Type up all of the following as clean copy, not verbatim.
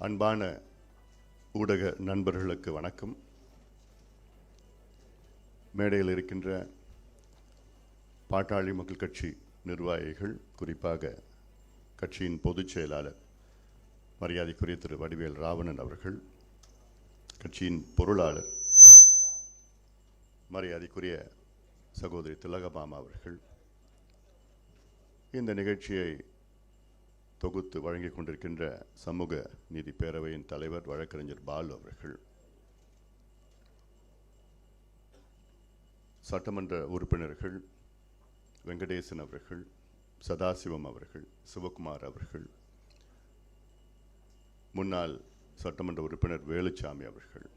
அன்பான ஊடக நண்பர்களுக்கு வணக்கம். மேடையில் இருக்கின்ற பாட்டாளி மக்கள் கட்சி நிர்வாகிகள், குறிப்பாக கட்சியின் பொதுச் செயலாளர் மரியாதைக்குரிய திரு வடிவேல் ராவணன் அவர்கள், கட்சியின் பொருளாளர் மரியாதைக்குரிய சகோதரி திலகபாமா அவர்கள், இந்த நிகழ்ச்சியை தொகுத்து வழங்கிக் கொண்டிருக்கின்ற சமூக நீதி பேரவையின் தலைவர் வழக்கறிஞர் பாலு அவர்கள், சட்டமன்ற உறுப்பினர்கள் வெங்கடேசன் அவர்கள், சதாசிவம் அவர்கள், சிவகுமார் அவர்கள், முன்னாள் சட்டமன்ற உறுப்பினர் வேலுச்சாமி அவர்கள்,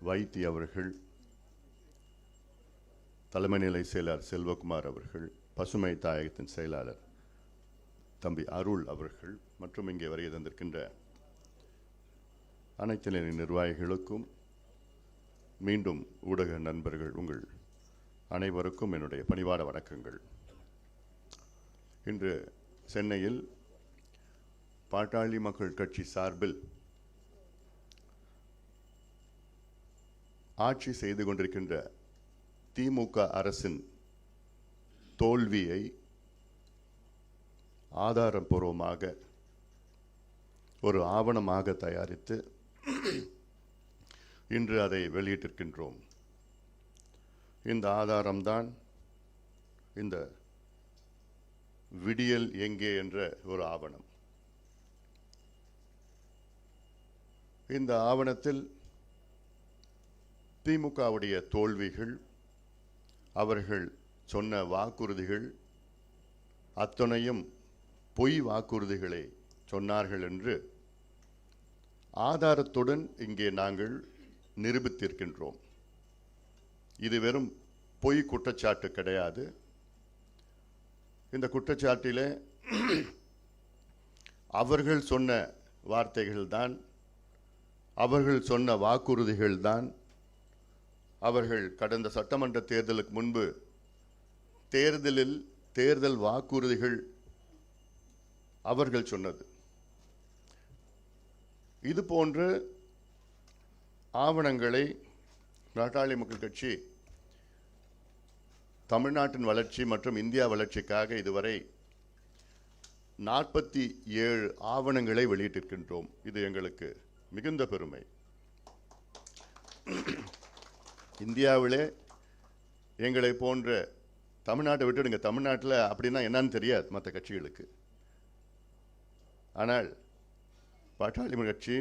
வைத்தி அவர்கள், தலைமை நிலை செயலாளர் செல்வகுமார் அவர்கள், பசுமை தாயகத்தின் செயலாளர் தம்பி அருள் அவர்கள் மற்றும் இங்கே வருகை தந்திருக்கின்ற அனைத்து நிலை நிர்வாகிகளுக்கும், மீண்டும் ஊடக நண்பர்கள் உங்கள் அனைவருக்கும் என்னுடைய பணிவான வணக்கங்கள். இன்று சென்னையில் பாட்டாளி மக்கள் கட்சி சார்பில் ஆட்சி செய்து கொண்டிருக்கின்ற திமுக அரசின் தோல்வியை ஆதாரபூர்வமாக ஒரு ஆவணமாக தயாரித்து இன்று அதை வெளியிட்டிருக்கின்றோம். இந்த ஆதாரம்தான் இந்த விடியல் எங்கே என்ற ஒரு ஆவணம். இந்த ஆவணத்தில் திமுகவுடைய தோல்விகள், அவர்கள் சொன்ன வாக்குறுதிகள் அத்தனையும் பொய் வாக்குறுதிகளை சொன்னார்கள் என்று ஆதாரத்துடன் இங்கே நாங்கள் நிரூபித்திருக்கின்றோம். இது வெறும் பொய் குற்றச்சாட்டு கிடையாது. இந்த குற்றச்சாட்டிலே அவர்கள் சொன்ன வார்த்தைகள்தான், அவர்கள் சொன்ன வாக்குறுதிகள்தான், அவர்கள் கடந்த சட்டமன்ற தேர்தலுக்கு முன்பு தேர்தல் வாக்குறுதிகள் அவர்கள் சொன்னது. இது போன்ற ஆவணங்களை பாட்டாளி மக்கள் கட்சி தமிழ்நாட்டின் வளர்ச்சி மற்றும் இந்தியா வளர்ச்சிக்காக இதுவரை 47 ஆவணங்களை வெளியிட்டிருக்கின்றோம். இது எங்களுக்கு மிகுந்த பெருமை. இந்தியாவிலே எங்களை போன்ற, தமிழ்நாட்டை விட்டுடுங்க, தமிழ்நாட்டில் அப்படின்னா என்னன்னு தெரியாது மற்ற கட்சிகளுக்கு. ஆனால் பாட்டாளி மக்கள் கட்சி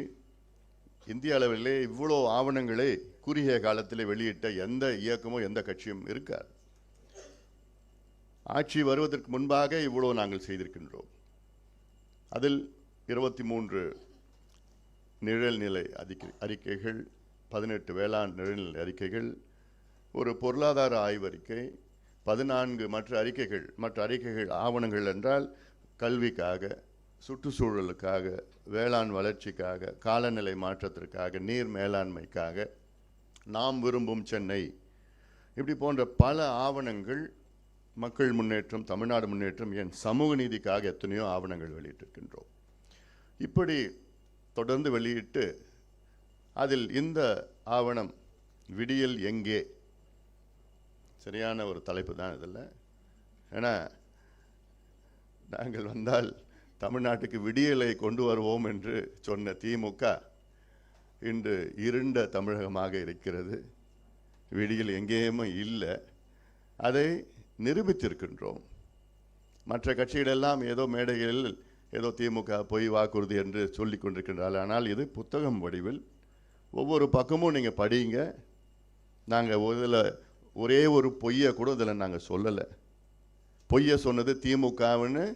இந்திய அளவிலே இவ்வளோ ஆவணங்களை குறுகிய காலத்தில் வெளியிட்ட எந்த இயக்கமோ எந்த கட்சியும் இருக்காது. ஆட்சி வருவதற்கு முன்பாக இவ்வளோ நாங்கள் செய்திருக்கின்றோம். அதில் 23 நிழல்நிலை அறிக்கைகள், 18 வேளாண் நிழல்நிலை அறிக்கைகள், ஒரு பொருளாதார ஆய்வறிக்கை, 14 மற்ற அறிக்கைகள் ஆவணங்கள் என்றால் கல்விக்காக, சுற்றுச்சூழலுக்காக, வேளாண் வளர்ச்சிக்காக, காலநிலை மாற்றத்திற்காக, நீர் மேலாண்மைக்காக, நாம் விரும்பும் சென்னை, இப்படி போன்ற பல ஆவணங்கள், மக்கள் முன்னேற்றம், தமிழ்நாடு முன்னேற்றம், ஏன் சமூக நீதிக்காக எத்தனையோ ஆவணங்கள் வெளியிட்டிருக்கின்றோம். இப்படி தொடர்ந்து வெளியிட்டு அதில் இந்த ஆவணம் விடியல் எங்கே, சரியான ஒரு தலைப்பு தான் இதில். ஏன்னா நாங்கள் வந்தால் தமிழ்நாட்டுக்கு விடியலை கொண்டு வருவோம் என்று சொன்ன திமுக இன்று இருண்ட தமிழகமாக இருக்கிறது. விடியல் எங்கேயுமே இல்லை. அதை நிரூபித்திருக்கின்றோம். மற்ற கட்சிகளெல்லாம் ஏதோ மேடைகளில் ஏதோ திமுக பொய் வாக்குறுதி என்று சொல்லி கொண்டிருக்கின்றார்கள். ஆனால் இது புத்தகம் வடிவில் ஒவ்வொரு பக்கமும் நீங்கள் படிங்க. நாங்கள் இதில் ஒரே ஒரு பொய்யை கூட இதில் நாங்கள் சொல்லலை. பொய்யை சொன்னது திமுகவுன்னு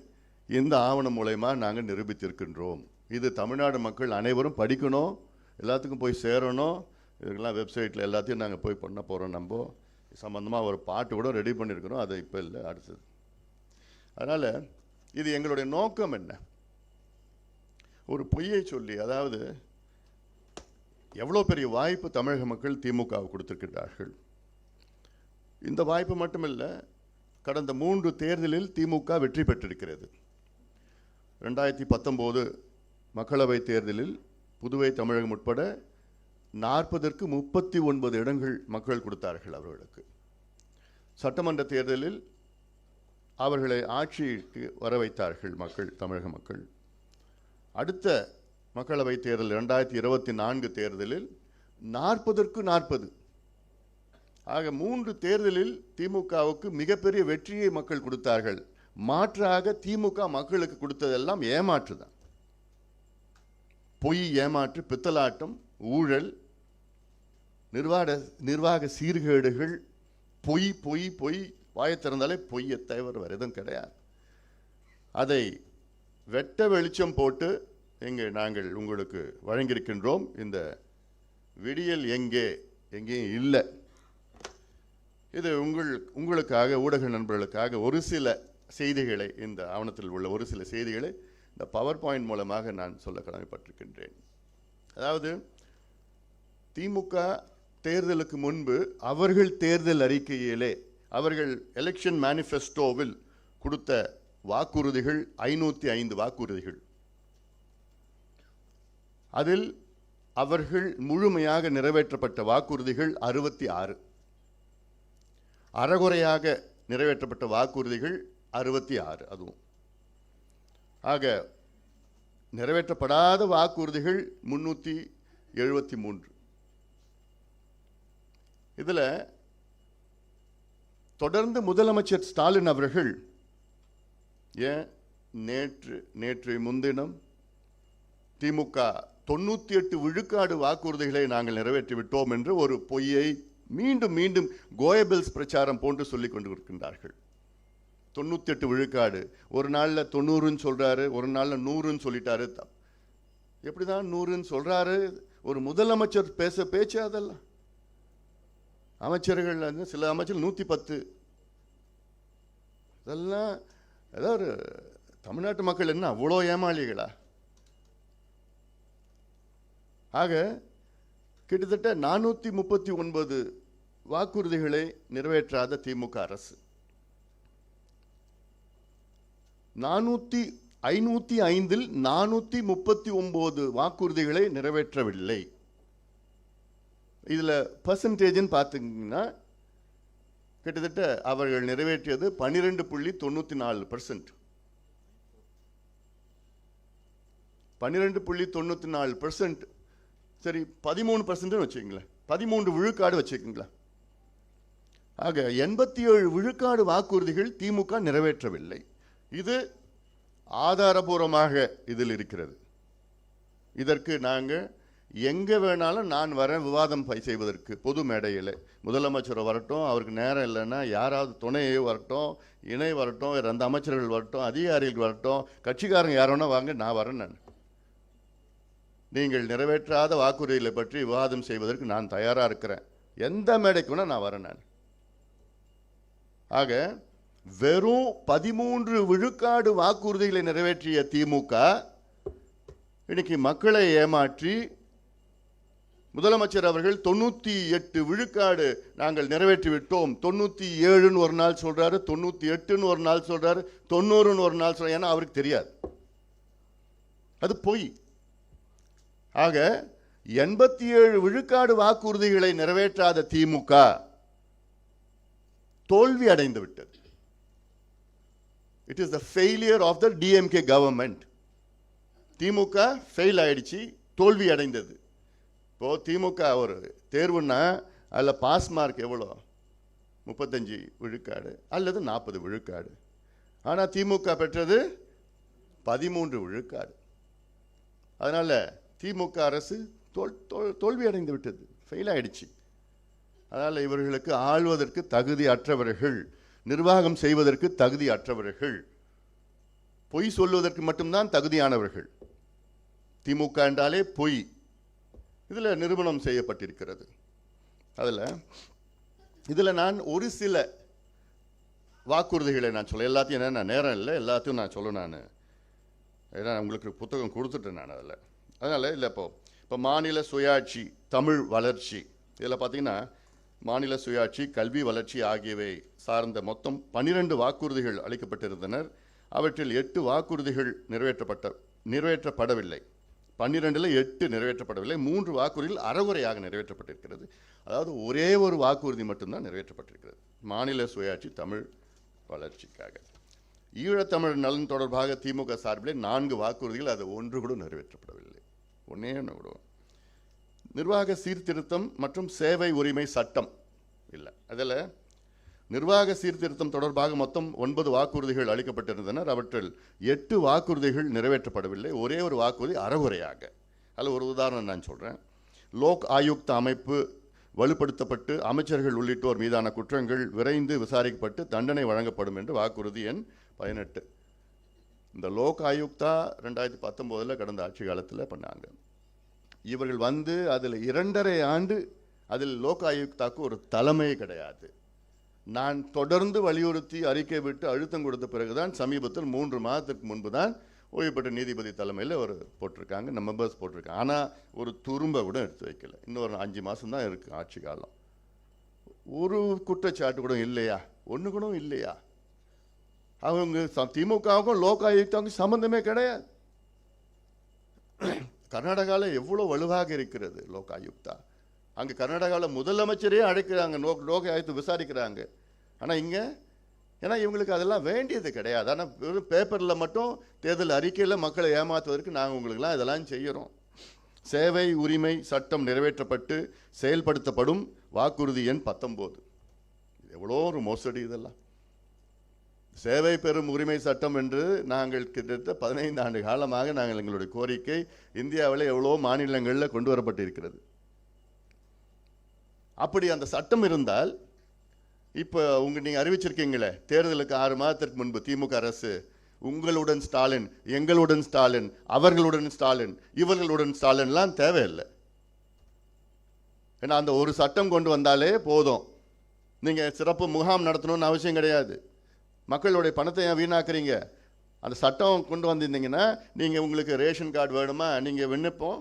இந்த ஆவணம் மூலமா நாங்கள் நிரூபித்திருக்கின்றோம். இது தமிழ்நாடு மக்கள் அனைவரும் படிக்கணும், எல்லாத்துக்கும் போய் சேரணும். இதுக்கெல்லாம் வெப்சைட்டில் எல்லாத்தையும் நாங்கள் போய் பண்ண போகிறோம். நம்ம சம்பந்தமாக ஒரு பாட்டு கூட ரெடி பண்ணியிருக்கிறோம். அது இப்போ இல்லை, அடுத்தது. அதனால் இது எங்களுடைய நோக்கம் என்ன? ஒரு பொய்யை சொல்லி, அதாவது எவ்வளோ பெரிய வாய்ப்பு தமிழக மக்கள் திமுகவை கொடுத்திருக்கிறார்கள். இந்த வாய்ப்பு மட்டுமில்லை, கடந்த 3 தேர்தலில் திமுக வெற்றி பெற்றிருக்கிறது. 2019 மக்களவைத் தேர்தலில் புதுவை தமிழகம் உட்பட 40ற்கு 39 இடங்கள் மக்கள் கொடுத்தார்கள் அவர்களுக்கு. சட்டமன்ற தேர்தலில் அவர்களை ஆட்சிக்கு வர வைத்தார்கள் மக்கள், தமிழக மக்கள். அடுத்த மக்களவைத் தேர்தல் 2024 தேர்தலில் 40ற்கு 40. ஆக 3 தேர்தலில் திமுகவுக்கு மிகப்பெரிய வெற்றியை மக்கள் கொடுத்தார்கள். மாற்றாக திமுக மக்களுக்கு கொடுத்ததெல்லாம் ஏமாற்று தான். பொய், ஏமாற்று, பித்தலாட்டம், ஊழல், நிர்வாக சீர்கேடுகள், பொய் பொய் பொய், வாயை திறந்தாலே பொய்யை தவிர வேறு எதுவும் கிடையாது. அதை வெட்ட வெளிச்சம் போட்டு இங்கே நாங்கள் உங்களுக்கு வழங்கியிருக்கின்றோம். இந்த விடியல் எங்கேயும் இல்லை. இது உங்களுக்காக, ஊடக நண்பர்களுக்காக ஒரு சில செய்திகளை, இந்த ஆவணத்தில் உள்ள ஒரு சில செய்திகளை இந்த பவர் பாயிண்ட் மூலமாக நான் சொல்ல கடமைப்பட்டிருக்கின்றேன். அதாவது, திமுக தேர்தலுக்கு முன்பு அவர்கள் தேர்தல் அறிக்கையிலே, அவர்கள் எலெக்ஷன் மேனிஃபெஸ்டோவில் கொடுத்த வாக்குறுதிகள் 505 வாக்குறுதிகள். அதில் அவர்கள் முழுமையாக நிறைவேற்றப்பட்ட வாக்குறுதிகள் 66. அறகுறையாக நிறைவேற்றப்பட்ட வாக்குறுதிகள் 66. அதுவும் ஆக நிறைவேற்றப்படாத வாக்குறுதிகள் 373. இதில் தொடர்ந்து முதலமைச்சர் ஸ்டாலின் அவர்கள் நேற்று முன்தினம் திமுக 98 விழுக்காடு வாக்குறுதிகளை நாங்கள் நிறைவேற்றிவிட்டோம் என்று ஒரு பொய்யை மீண்டும் மீண்டும் கோயபிள்ஸ் பிரச்சாரம் போன்று சொல்லிக் கொண்டு இருக்கின்றார்கள். 98 விழுக்காடு, ஒரு நாளில் 90ன்னு சொல்றாரு, ஒரு நாளில் 100ன்னு சொல்லிட்டாரு. எப்படிதான் 100ன்னு சொல்றாரு? ஒரு முதலமைச்சர் பேச்சு அதெல்லாம். அமைச்சர்கள், சில அமைச்சர்கள் 110. இதெல்லாம் ஏதாவது தமிழ்நாட்டு மக்கள் என்ன அவ்வளோ ஏமாளிகளா? ஆக கிட்டத்தட்ட 439 வாக்குறுதிகளை நிறைவேற்றாத திமுக அரசு. 505இல் 439 வாக்குறுதிகளை நிறைவேற்றவில்லை. இதில் பர்சன்டேஜ்னு பார்த்தீங்கன்னா கிட்டத்தட்ட அவர்கள் நிறைவேற்றியது 12.94%. 12.94%. சரி, 13% வச்சுக்கங்களேன், 13 விழுக்காடு வச்சுக்கங்களேன். ஆக 87 விழுக்காடு வாக்குறுதிகள் திமுக நிறைவேற்றவில்லை. இது ஆதாரபூர்வமாக இதில் இருக்கிறது. இதற்கு நாங்கள் எங்கே வேணாலும் நான் வரேன் விவாதம் செய்வதற்கு. பொது மேடையில் முதலமைச்சர் வரட்டும், அவருக்கு நேரம் இல்லைன்னா யாராவது துணையே வரட்டும், இணை வரட்டும், வேறு அந்த அமைச்சர்கள் வரட்டும், அதிகாரிகள் வரட்டும், கட்சிக்காரங்க யாரோன்னா வாங்க, நான் வரேன். நான் நீங்கள் நிறைவேற்றாத வாக்குறுதிகளை பற்றி விவாதம் செய்வதற்கு நான் தயாராக இருக்கிறேன். எந்த மேடைக்குன்னா நான் வரேன். நான் ஆக வெறும் 13 விழுக்காடு வாக்குறுதிகளை நிறைவேற்றிய திமுக இன்னைக்கு மக்களை ஏமாற்றி, முதலமைச்சர் அவர்கள் 98 விழுக்காடு நாங்கள் நிறைவேற்றி விட்டோம், 97ன்னு ஒரு நாள் சொல்றாரு, 98ன்னு ஒரு நாள் சொல்றாரு, 90ன்னு ஒரு நாள் சொல்றாரு. ஏன்னா அவருக்கு தெரியாது, அது பொய். ஆக 87 விழுக்காடு வாக்குறுதிகளை நிறைவேற்றாத திமுக தோல்வி அடைந்து விட்டது. It is the failure of the DMK government. DMK fail ஆயிடுச்சு, தோல்வி அடைந்தது. இப்போ திமுக ஒரு தேர்வுன்னா அதில் பாஸ் மார்க் எவ்வளோ? 35 விழுக்காடு அல்லது 40 விழுக்காடு. ஆனால் திமுக பெற்றது 13 விழுக்காடு. அதனால் திமுக அரசு தோல்வி அடைந்து விட்டது, ஃபெயில் ஆயிடுச்சு. அதனால் இவர்களுக்கு ஆள்வதற்கு தகுதி அற்றவர்கள், நிர்வாகம் செய்வதற்கு தகுதி அற்றவர்கள், பொய் சொல்வதற்கு மட்டும்தான் தகுதியானவர்கள். திமுக என்றாலே பொய். இதில் நிரூபணம் செய்யப்பட்டிருக்கிறது. இதில் நான் ஒரு சில வாக்குறுதிகளை நான் சொல்ல, எல்லாத்தையும் என்ன நேரம் இல்லை, எல்லாத்தையும் நான் சொல்ல. நான் ஏன்னா உங்களுக்கு புத்தகம் கொடுத்துட்டேன் நான் அதில். அதனால் இல்லை, இப்போ மாநில சுயாட்சி, தமிழ் வளர்ச்சி, இதில் பார்த்தீங்கன்னா மாநில சுயாட்சி, கல்வி வளர்ச்சி ஆகியவை சார்ந்த மொத்தம் 12 வாக்குறுதிகள் அளிக்கப்பட்டிருந்தனர். அவற்றில் 8 வாக்குறுதிகள் நிறைவேற்றப்படவில்லை. 12ல் 8 நிறைவேற்றப்படவில்லை. 3 வாக்குறுதிகள் அறகுறையாக நிறைவேற்றப்பட்டிருக்கிறது. அதாவது ஒரே ஒரு வாக்குறுதி மட்டும்தான் நிறைவேற்றப்பட்டிருக்கிறது, மாநில சுயாட்சி தமிழ் வளர்ச்சிக்காக. ஈழத்தமிழ் நலன் தொடர்பாக திமுக சார்பிலே 4 வாக்குறுதிகள், அது ஒன்று கூட நிறைவேற்றப்படவில்லை. ஒன்னே ஒன்று கூட. நிர்வாக சீர்திருத்தம் மற்றும் சேவை உரிமை சட்டம் இல்லை. அதில் நிர்வாக சீர்திருத்தம் தொடர்பாக மொத்தம் 9 வாக்குறுதிகள் அளிக்கப்பட்டிருந்தனர். அவற்றில் 8 வாக்குறுதிகள் நிறைவேற்றப்படவில்லை. ஒரே ஒரு வாக்குறுதி அறகுறையாக. அதில் ஒரு உதாரணம் நான் சொல்கிறேன். லோக் ஆயுக்த அமைப்பு வலுப்படுத்தப்பட்டு அமைச்சர்கள் உள்ளிட்டோர் மீதான குற்றங்கள் விரைந்து விசாரிக்கப்பட்டு தண்டனை வழங்கப்படும் என்று வாக்குறுதி எண் 18. இந்த லோக் ஆயுக்தா 2019 கடந்த ஆட்சி காலத்தில் பண்ணாங்க. இவர்கள் வந்து அதில் 2.5 ஆண்டு அதில் லோக் ஆயுக்தாக்கு ஒரு தலைமை கிடையாது. நான் தொடர்ந்து வலியுறுத்தி அறிக்கை விட்டு அழுத்தம் கொடுத்த பிறகுதான் சமீபத்தில் 3 மாதத்திற்கு முன்பு தான் ஓய்வு பெற்ற நீதிபதி தலைமையில் ஒரு போட்டிருக்காங்க, மெம்பர்ஸ் போட்டிருக்காங்க. ஆனால் ஒரு துரும்ப கூட எடுத்து வைக்கல. இன்னொரு 5 மாதம் தான் இருக்குது ஆட்சி காலம். ஒரு குற்றச்சாட்டு கூட இல்லையா? ஒன்று கூட இல்லையா? அவங்க திமுகவுக்கும் லோக் ஆயுக்தாவுக்கும் சம்பந்தமே கிடையாது. கர்நாடகாவில் எவ்வளோ வலுவாக இருக்கிறது லோக் ஆயுக்தா. அங்கே கர்நாடகாவில் முதலமைச்சரே அழைக்கிறாங்க, லோக் ஆயுக்தா விசாரிக்கிறாங்க. ஆனால் இங்கே ஏன்னா இவங்களுக்கு அதெல்லாம் வேண்டியது கிடையாது. ஆனால் வெறும் பேப்பரில் மட்டும் தேர்தல் அறிக்கையில் மக்களை ஏமாற்றுவதற்கு நாங்கள் உங்களுக்கெல்லாம் இதெல்லாம் செய்கிறோம். சேவை உரிமை சட்டம் நிறைவேற்றப்பட்டு செயல்படுத்தப்படும் வாக்குறுதி எண் 19. எவ்வளோ ஒரு மோசடி இதெல்லாம். சேவை பெறும் உரிமை சட்டம் என்று நாங்கள் கிட்டத்தட்ட 15 ஆண்டு காலமாக நாங்கள் எங்களுடைய கோரிக்கை இந்தியாவில் எவ்வளோ மாநிலங்களில் கொண்டு வரப்பட்டிருக்கிறது. அப்படி அந்த சட்டம் இருந்தால் இப்போ நீங்கள் அறிவிச்சிருக்கீங்களே, தேர்தலுக்கு 6 மாதத்திற்கு முன்பு திமுக அரசு உங்களுடன் ஸ்டாலின், எங்களுடன் ஸ்டாலின், அவர்களுடன் ஸ்டாலின், இவர்களுடன் ஸ்டாலின்லாம் தேவையில்லை. ஏன்னா அந்த ஒரு சட்டம் கொண்டு வந்தாலே போதும். நீங்கள் சிறப்பு முகாம் நடத்தணும்னு அவசியம் கிடையாது. மக்களுடைய பணத்தை ஏன் வீணாக்குறீங்க? அந்த சட்டம் கொண்டு வந்திருந்தீங்கன்னா நீங்கள் உங்களுக்கு ரேஷன் கார்டு வேணுமா, நீங்கள் விண்ணப்பம்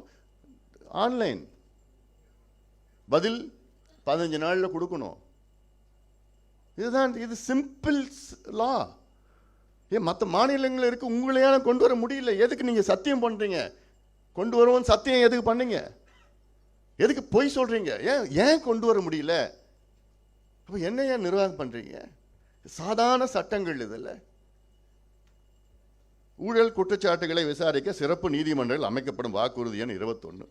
ஆன்லைன், பதில் 15 நாளில் கொடுக்கணும். இதுதான், இது சிம்பிள் லா. ஏன் மற்ற மாநிலங்கள் இருக்கு, உங்களையால கொண்டு வர முடியல. எதுக்கு நீங்கள் சத்தியம் பண்ணுறீங்க? கொண்டு வருவோம் சத்தியம் எதுக்கு பண்ணீங்க? எதுக்கு பொய் சொல்கிறீங்க? ஏன் கொண்டு வர முடியல? அப்போ என்ன ஏன் நிர்வாகம் பண்ணுறீங்க? சாதாரண சட்டங்கள் இதில். ஊழல் குற்றச்சாட்டுகளை விசாரிக்க சிறப்பு நீதிமன்றங்கள் அமைக்கப்படும் வாக்குறுதி எண் 21.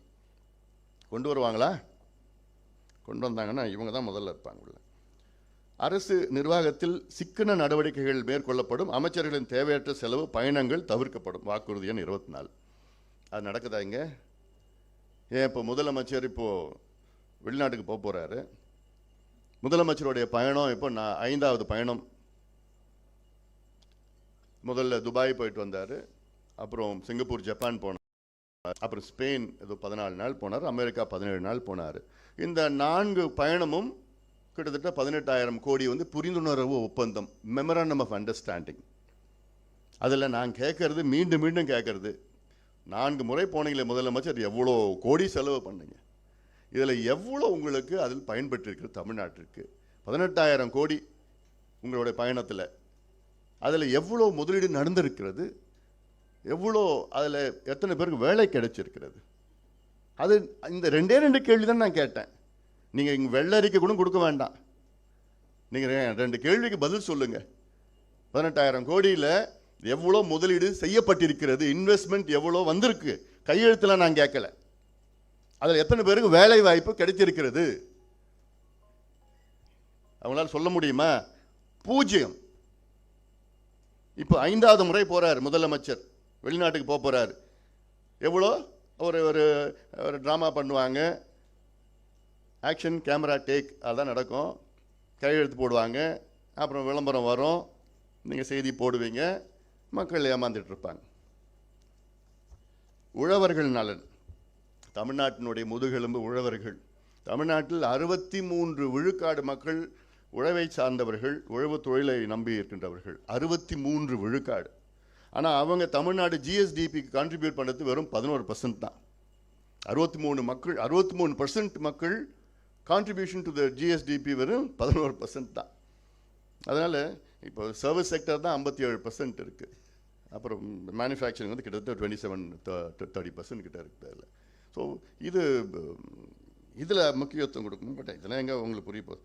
கொண்டு வருவாங்களா? கொண்டு வந்தாங்கன்னா இவங்க தான் முதல்ல இருப்பாங்க. அரசு நிர்வாகத்தில் சிக்கன நடவடிக்கைகள் மேற்கொள்ளப்படும், அமைச்சர்களின் தேவையற்ற செலவு பயணங்கள் தவிர்க்கப்படும் வாக்குறுதி எண் 24. அது நடக்குதா இங்க? ஏன் இப்போ முதலமைச்சர் இப்போ வெளிநாட்டுக்கு போக போறாரு. முதலமைச்சருடைய பயணம் இப்போ 5வது பயணம். முதல்ல துபாய் போயிட்டு வந்தார், அப்புறம் சிங்கப்பூர், ஜப்பான் போனார், அப்புறம் ஸ்பெயின் ஏதோ 14 நாள் போனார், அமெரிக்கா 17 நாள் போனார். இந்த 4 பயணமும் கிட்டத்தட்ட 18,000 கோடி வந்து புரிந்துணர்வு ஒப்பந்தம், மெமரண்டம் ஆஃப் அண்டர்ஸ்டாண்டிங். அதில் நான் கேட்கறது, மீண்டும் மீண்டும் கேட்கறது, 4 முறை போனீங்களே முதலமைச்சர், எவ்வளோ கோடி செலவு பண்ணீங்க? இதில் எவ்வளோ உங்களுக்கு அதில் பயன்பெற்றிருக்கு? தமிழ்நாட்டிற்கு 18,000 கோடி உங்களுடைய பயணத்தில். அதில் எவ்வளோ முதலீடு நடந்திருக்கிறது? எவ்வளோ அதில் எத்தனை பேருக்கு வேலை கிடைச்சிருக்கிறது? அது இந்த 2 கேள்வி தான் நான் கேட்டேன். நீங்கள் இங்கே வெள்ளை அறிக்கை கூட கொடுக்க வேண்டாம். நீங்கள் 2 கேள்விக்கு பதில் சொல்லுங்கள். 18,000 கோடியில் எவ்வளோ முதலீடு செய்யப்பட்டிருக்கிறது? இன்வெஸ்ட்மெண்ட் எவ்வளோ வந்திருக்கு? கையெழுத்தில் நான் கேட்கல. அதில் எத்தனை பேருக்கு வேலை வாய்ப்பு கிடைத்திருக்கிறது? அவங்களால சொல்ல முடியுமா? 0. இப்போ 5வது முறை போறார் முதலமைச்சர், வெளிநாட்டுக்கு போறாரு. எவ்வளோ ஒரு ஒரு ட்ராமா பண்ணுவாங்க, ஆக்ஷன் கேமரா டேக், அதான் நடக்கும். கையெழுத்து போடுவாங்க, அப்புறம் விளம்பரம் வரும், நீங்கள் செய்தி போடுவீங்க, மக்கள் ஏமாந்துட்டு இருப்பாங்க. உழவர்கள் நலன், தமிழ்நாட்டினுடைய முதுகெலும்பு உழவர்கள். தமிழ்நாட்டில் 63 விழுக்காடு மக்கள் உழவை சார்ந்தவர்கள், உழவு தொழிலை நம்பி இருக்கின்றவர்கள். 63 விழுக்காடு. ஆனால் அவங்க தமிழ்நாடு ஜிஎஸ்டிபிக்கு கான்ட்ரிபியூட் பண்ணுறது வெறும் 11% தான். 63% மக்கள் கான்ட்ரிபியூஷன் டு த ஜிஎஸ்டிபி வெறும் 11% தான். அதனால் இப்போ சர்வீஸ் செக்டர் தான் 57% இருக்குது. அப்புறம் மேனுஃபேக்சரிங் வந்து கிட்டத்தட்ட 27-30% கிட்ட இருக்குது அதில். ஸோ இதில் முக்கியத்துவம் கொடுக்கணும். பட் இதெல்லாம் எங்கே உங்களுக்கு புரிய போகுது.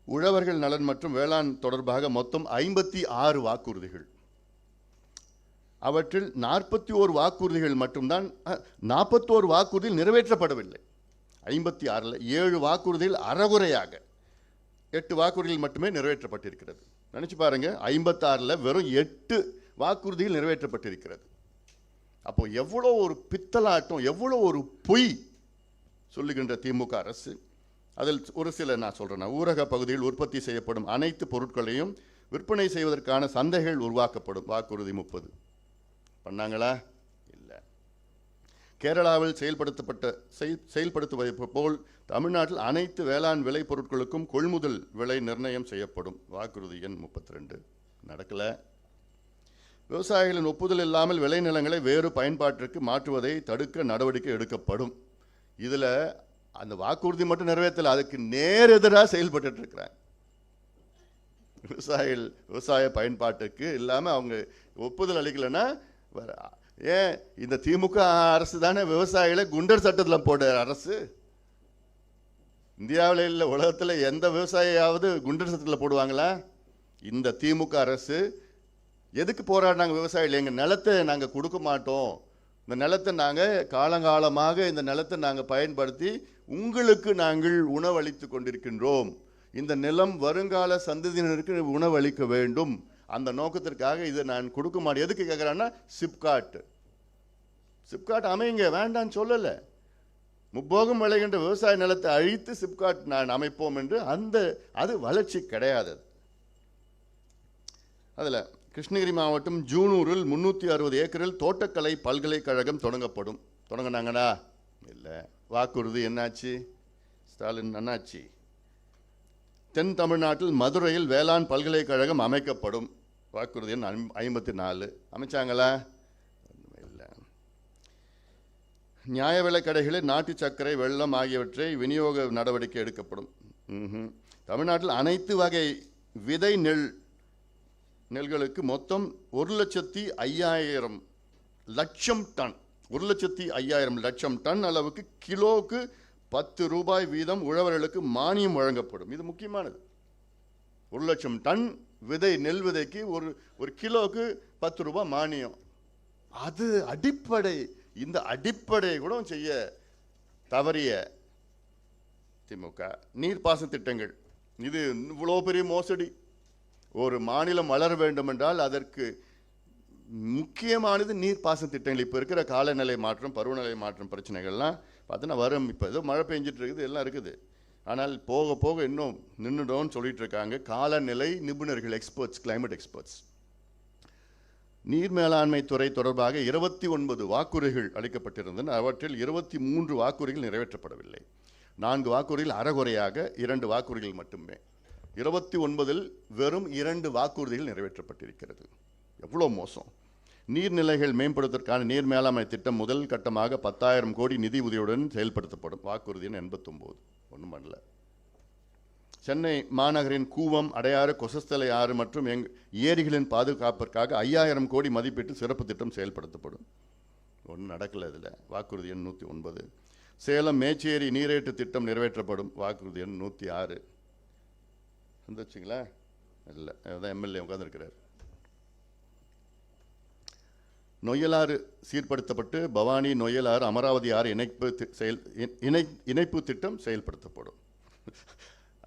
உழவர்கள் நலன் மற்றும் வேளாண் தொடர்பாக மொத்தம் 56 வாக்குறுதிகள். அவற்றில் 41 வாக்குறுதிகள் மட்டும்தான், 41 வாக்குறுதிகள் நிறைவேற்றப்படவில்லை. 56ல் 7 வாக்குறுதிகள் அறகுறையாக, 8 வாக்குறுதிகள் மட்டுமே நிறைவேற்றப்பட்டிருக்கிறது. நினச்சி பாருங்க, 56ல் வெறும் 8 வாக்குறுதிகள் நிறைவேற்றப்பட்டிருக்கிறது. அப்போ எவ்வளோ ஒரு பித்தலாட்டம், எவ்வளோ ஒரு பொய் சொல்லுகின்ற திமுக அரசு. அதில் ஒரு சில நான் சொல்கிறேன். ஊரக பகுதியில் உற்பத்தி செய்யப்படும் அனைத்து பொருட்களையும் விற்பனை செய்வதற்கான சந்தைகள் உருவாக்கப்படும். வாக்குறுதி 30 பண்ணாங்களா? இல்லை. கேரளாவில் செயல்படுத்துவதை போல் தமிழ்நாட்டில் அனைத்து வேளாண் விளை பொருட்களுக்கும் கொள்முதல் விலை நிர்ணயம் செய்யப்படும். வாக்குறுதி எண் 32 நடக்கலை. விவசாயிகளின் ஒப்புதல் இல்லாமல் விளைநிலங்களை வேறு பயன்பாட்டிற்கு மாற்றுவதை தடுக்க நடவடிக்கை எடுக்கப்படும். இதில் அந்த வாக்குறுதி மட்டும் நிறைவேற்றலை, அதுக்கு நேர் எதிராக செயல்பட்டு இருக்கிறாங்க. விவசாய பயன்பாட்டுக்கு இல்லாமல் அவங்க ஒப்புதல் அளிக்கலைன்னா, ஏன் இந்த திமுக அரசு தானே விவசாயிகளை குண்டர் சட்டத்தில் போட அரசு. இந்தியாவில் இல்லை, உலகத்தில் எந்த விவசாயியாவது குண்டர் சட்டத்தில் போடுவாங்களா? இந்த திமுக அரசு எதுக்கு போராடினாங்க? விவசாயிகள் எங்கள் நிலத்தை நாங்கள் கொடுக்க மாட்டோம், இந்த நிலத்தை நாங்கள் காலங்காலமாக இந்த நிலத்தை நாங்கள் பயன்படுத்தி உங்களுக்கு நாங்கள் உணவளித்து கொண்டிருக்கின்றோம், இந்த நிலம் வருங்கால சந்ததியினருக்கு உணவளிக்க வேண்டும், அந்த நோக்கத்திற்காக இதை நான் கொடுக்க மாட்டேன். எதுக்கு கேட்குறான்னா, சிப்காட் அமைங்க வேண்டான்னு சொல்லலை. முப்போகம் விளைகின்ற விவசாய நிலத்தை அழித்து சிப்காட் நான் அமைப்போம் என்று அது வளர்ச்சி கிடையாது. அதில் கிருஷ்ணகிரி மாவட்டம் ஜூனூரில் 360 ஏக்கரில் தோட்டக்கலை பல்கலைக்கழகம் தொடங்கப்படும். தொடங்கினாங்கண்ணா? இல்லை. வாக்குறுதி என்னாச்சு? ஸ்டாலின் அண்ணாச்சி. தென் தமிழ்நாட்டில் மதுரையில் வேளாண் பல்கலைக்கழகம் அமைக்கப்படும். வாக்குறுதி எண் 54 அமைச்சாங்களா? இல்லை. நியாய விலை கடைகளில் நாட்டு சர்க்கரை, வெல்லம் ஆகியவற்றை விநியோக நடவடிக்கை எடுக்கப்படும். தமிழ்நாட்டில் அனைத்து வகை விதை நெல்களுக்கு மொத்தம் 1,05,000 டன் 1,05,000 டன் அளவுக்கு கிலோவுக்கு 10 ரூபாய் வீதம் உழவர்களுக்கு மானியம் வழங்கப்படும். இது முக்கியமானது. 1,00,000 டன் நெல் விதைக்கு ஒரு கிலோவுக்கு 10 ரூபாய் மானியம். அது அடிப்படை. இந்த அடிப்படை கூட செய்ய தவறிய திமுக. நீர்ப்பாசன திட்டங்கள், இது இவ்வளோ பெரிய மோசடி. ஒரு மாநிலம் வளர வேண்டும் என்றால் அதற்கு முக்கியமானது நீர்ப்பாசன திட்டங்கள். இப்போ இருக்கிற காலநிலை மாற்றம், பருவநிலை மாற்றம் பிரச்சனைகள்லாம் பார்த்தீங்கன்னா வரும். இப்போ ஏதோ மழை பெஞ்சிட்டு இருக்குது, எல்லாம் இருக்குது. ஆனால் போக போக இன்னும் நின்றுடோன்னு சொல்லிட்டு இருக்காங்க காலநிலை நிபுணர்கள், கிளைமேட் எக்ஸ்பர்ட்ஸ். நீர் மேலாண்மை துறை தொடர்பாக 29 வாக்குறுதிகள் அளிக்கப்பட்டிருந்தன. அவற்றில் 23 வாக்குறுதிகள் நிறைவேற்றப்படவில்லை. 4 வாக்குறுதிகள் அறகுறையாக, 2 வாக்குறுதிகள் மட்டுமே. 29ல் வெறும் 2 வாக்குறுதிகள் நிறைவேற்றப்பட்டிருக்கிறது. எவ்வளோ மோசம். நீர்நிலைகள் மேம்படுவதற்கான நீர் மேலாண்மை திட்டம் முதல் கட்டமாக 10,000 கோடி நிதி உதவியுடன் செயல்படுத்தப்படும். வாக்குறுதி 89 ஒன்றும் பண்ணல. சென்னை மாநகரின் கூவம், அடையாறு, கொசஸ்தலை ஆறு மற்றும் ஏரிகளின் பாதுகாப்பிற்காக 5,000 கோடி மதிப்பீட்டு சிறப்பு திட்டம் செயல்படுத்தப்படும். ஒன்றும் நடக்கல. இதில் வாக்குறுதி எண் 109. சேலம் மேச்சேரி நீரேற்று திட்டம் நிறைவேற்றப்படும். வாக்குறுதி எண் 106. வந்துச்சுங்களா? இல்லை, அதான் எம்எல்ஏ உட்கார்ந்துருக்கிறார். நொய்யலாறு சீர்படுத்தப்பட்டு பவானி, நொய்யலாறு, அமராவதி ஆறு இணைப்பு திட்டம் செயல்படுத்தப்படும்.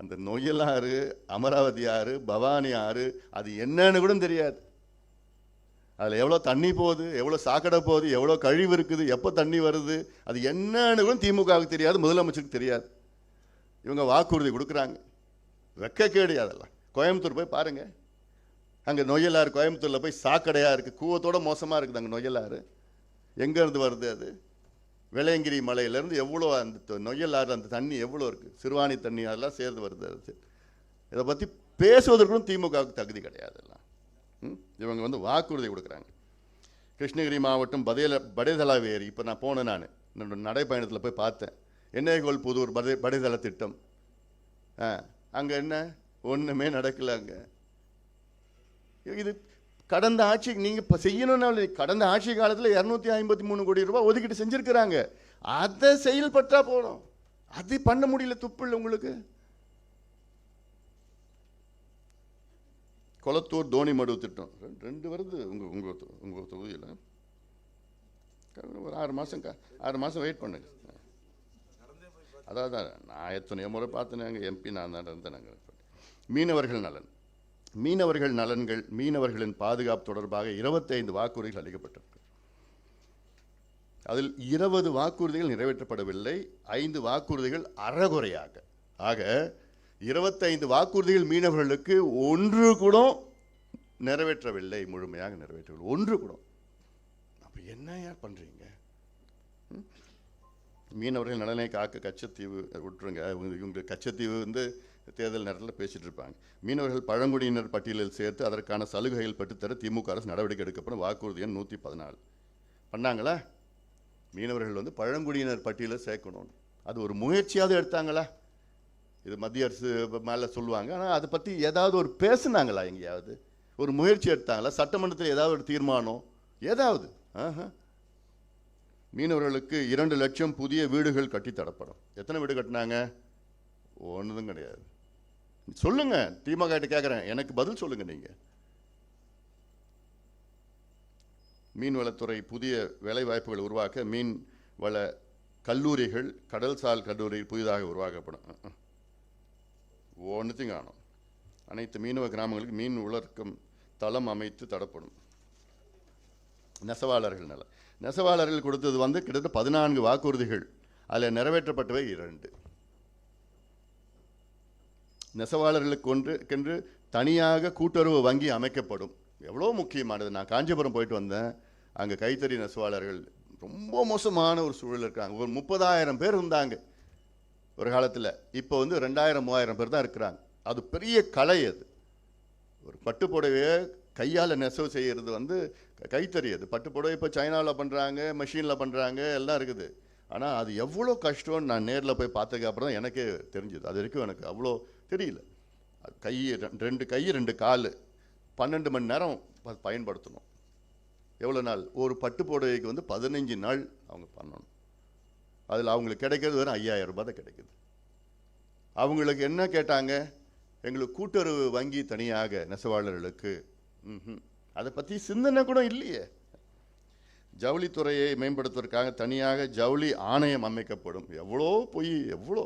அந்த நொய்யலாறு, அமராவதி ஆறு, பவானி ஆறு அது என்னன்னு கூட தெரியாது. அதில் எவ்வளோ தண்ணி போகுது, எவ்வளோ சாக்கடை போகுது, எவ்வளோ கழிவு இருக்குது, எப்போ தண்ணி வருது, அது என்னன்னு கூட திமுகவுக்கு தெரியாது, முதலமைச்சருக்கு தெரியாது. இவங்க வாக்குறுதி கொடுக்குறாங்க. வெக்கக்கேடு அதெல்லாம். கோயம்புத்தூர் போய் பாருங்கள், அங்கே நொய்யலாறு கோயம்புத்தூரில் போய் சாக்கடையாக இருக்குது, கூவத்தோடு மோசமாக இருக்குது அங்கே நொய்யலாறு. எங்கேருந்து வருது அது? வெள்ளையங்கிரி மலையிலேருந்து எவ்வளோ அந்த நொய்யலாறு அந்த தண்ணி எவ்வளோ இருக்குது, சிறுவாணி தண்ணி அதெல்லாம் சேர்ந்து வருது. அது இதை பற்றி பேசுவதற்கும் திமுகவுக்கு தகுதி கிடையாது. எல்லாம் இவங்க வந்து வாக்குறுதி கொடுக்குறாங்க. கிருஷ்ணகிரி மாவட்டம் படைதள ஏரி, இப்போ நான் போனேன், நான் என்னோட நடைப்பயணத்தில் போய் பார்த்தேன். எண்ணெய்கோல் புதூர் படைதள திட்டம். அங்கே என்ன ஒன்றுமே நடக்கல. அங்கே இது கடந்த ஆட்சி நீங்க இப்ப செய்யணும்னு கடந்த ஆட்சி காலத்தில் 253 கோடி ரூபாய் ஒதுக்கீடு செஞ்சிருக்கிறாங்க. அதை செயல்பட்டா போதும். அது பண்ண முடியல, துப்பு இல்லை உங்களுக்கு. கொளத்தூர் தோணிமடு திட்டம் 2 வருது உங்க தொகுதியில். ஒரு 6 மாசம் வெயிட் பண்ணுங்க. அதான் நான் எத்தனையோ முறை பார்த்தேன், எம்பி நான் தான் இருந்தேன். மீனவர்கள் நலன், மீனவர்களின் பாதுகாப்பு தொடர்பாக 25 வாக்குறுதிகள் அளிக்கப்பட்டிருக்கு. அதில் 20 வாக்குறுதிகள் நிறைவேற்றப்படவில்லை, 5 வாக்குறுதிகள் அறகுறையாக. ஆக 25 வாக்குறுதிகள் மீனவர்களுக்கு ஒன்று கூட நிறைவேற்றவில்லை, முழுமையாக நிறைவேற்றவில்லை, ஒன்று கூட. அப்ப என்ன யார் பண்றீங்க? மீனவர்கள் நலனை காக்க கச்சத்தீவு விட்டுருங்க. இவங்க கச்சத்தீவு தேர்தல் நேரத்தில் பேசிட்டு இருப்பாங்க. மீனவர்கள் பழங்குடியினர் பட்டியலில் சேர்த்து அதற்கான சலுகைகள் பெற்றுத்தர திமுக அரசு நடவடிக்கை எடுக்கப்படும். வாக்குறுதி எண் 114 பண்ணாங்களா? மீனவர்கள் பழங்குடியினர் பட்டியலில் சேர்க்கணும், அது ஒரு முயற்சியாவது எடுத்தாங்களா? இது மத்திய அரசு மேலே சொல்லுவாங்க, ஆனால் அதை பற்றி ஏதாவது ஒரு பேசுனாங்களா? எங்கேயாவது ஒரு முயற்சி எடுத்தாங்களா? சட்டமன்றத்தில் ஏதாவது ஒரு தீர்மானம் ஏதாவது? மீனவர்களுக்கு 2 லட்சம் புதிய வீடுகள் கட்டித்தரப்படும். எத்தனை வீடு கட்டினாங்க? ஒன்றும் கிடையாது. சொல்லுங்க, திமுக கிட்ட கேட்குறேன், எனக்கு பதில் சொல்லுங்க. நீங்க மீன்வளத்துறை புதிய வேலை வாய்ப்புகள் உருவாக்க மீன்வள கல்லூரிகள், கடல்சார் கல்லூரி புதிதாக உருவாக்கப்படும். ஒன்றுத்தையும் காணும். அனைத்து மீனவ கிராமங்களுக்கு மீன் உலர்க்கும் தளம் அமைத்து தரப்படும். நெசவாளர்கள் நல, நெசவாளர்கள் கொடுத்தது கிட்டத்தட்ட 14 வாக்குறுதிகள், அதில் நிறைவேற்றப்பட்டவை 2. நெசவாளர்களுக்கென்று தனியாக கூட்டுறவு வங்கி அமைக்கப்படும். எவ்வளோ முக்கியமானது. நான் காஞ்சிபுரம் போயிட்டு வந்தேன், அங்கே கைத்தறி நெசவாளர்கள் ரொம்ப மோசமான ஒரு சூழல் இருக்காங்க. ஒரு 30,000 பேர் இருந்தாங்க ஒரு காலத்தில். இப்போ 2,000-3,000 பேர் தான் இருக்கிறாங்க. அது பெரிய கலை. அது ஒரு பட்டுப்புடவையை கையால் நெசவு செய்கிறது கைத்தறி. அது பட்டுப்புடவை இப்போ சைனாவில் பண்ணுறாங்க, மெஷினில் பண்ணுறாங்க, எல்லாம் இருக்குது. ஆனால் அது எவ்வளோ கஷ்டம்னு நான் நேரில் போய் பார்த்ததுக்கு அப்புறம் தான் எனக்கே தெரிஞ்சுது. அது வரைக்கும் எனக்கு அவ்வளோ தெரியல. கை 2 கை 2 கால் 12 மணி நேரம் பயன்படுத்தணும். எவ்வளோ நாள்? ஒரு பட்டுப்புடவைக்கு 15 நாள் அவங்க பண்ணணும். அதில் அவங்களுக்கு கிடைக்கிறது வெறும் 5,000 ரூபாய் தான் கிடைக்குது. அவங்களுக்கு என்ன கேட்டாங்க? எங்களுக்கு கூட்டுறவு வங்கி தனியாக நெசவாளர்களுக்கு. அதை பற்றி சிந்தனை கூட இல்லையே. ஜவுளித்துறையை மேம்படுத்துவதற்காக தனியாக ஜவுளி ஆணையம் அமைக்கப்படும். எவ்வளோ பொய், எவ்வளோ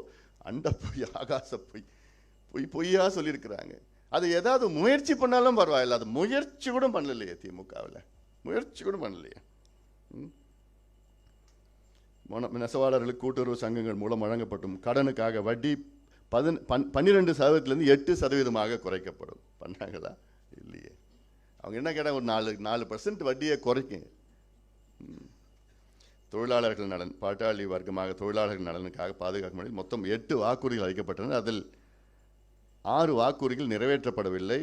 அண்ட பொய், ஆகாச பொய், பொய்யா சொல்லியிருக்கிறாங்க. அது ஏதாவது முயற்சி பண்ணாலும் பரவாயில்ல, அது முயற்சி கூட பண்ணலையே திமுகவில், முயற்சி கூட பண்ணலையே. நெசவாளர்களுக்கு கூட்டுறவு சங்கங்கள் மூலம் வழங்கப்படும் கடனுக்காக வட்டி 12% 8% குறைக்கப்படும். பண்ணாங்களா? இல்லையே. அவங்க என்ன கேட்டால் ஒரு 4% வட்டியை குறைக்கும். தொழிலாளர்கள் நலன், பாட்டாளி வர்க்கமாக தொழிலாளர்கள் நலனுக்காக பாதுகாக்கும் முறையில் மொத்தம் 8 வாக்குறுதிகள் அளிக்கப்பட்டன. அதில் 6 வாக்குறுதிகள் நிறைவேற்றப்படவில்லை,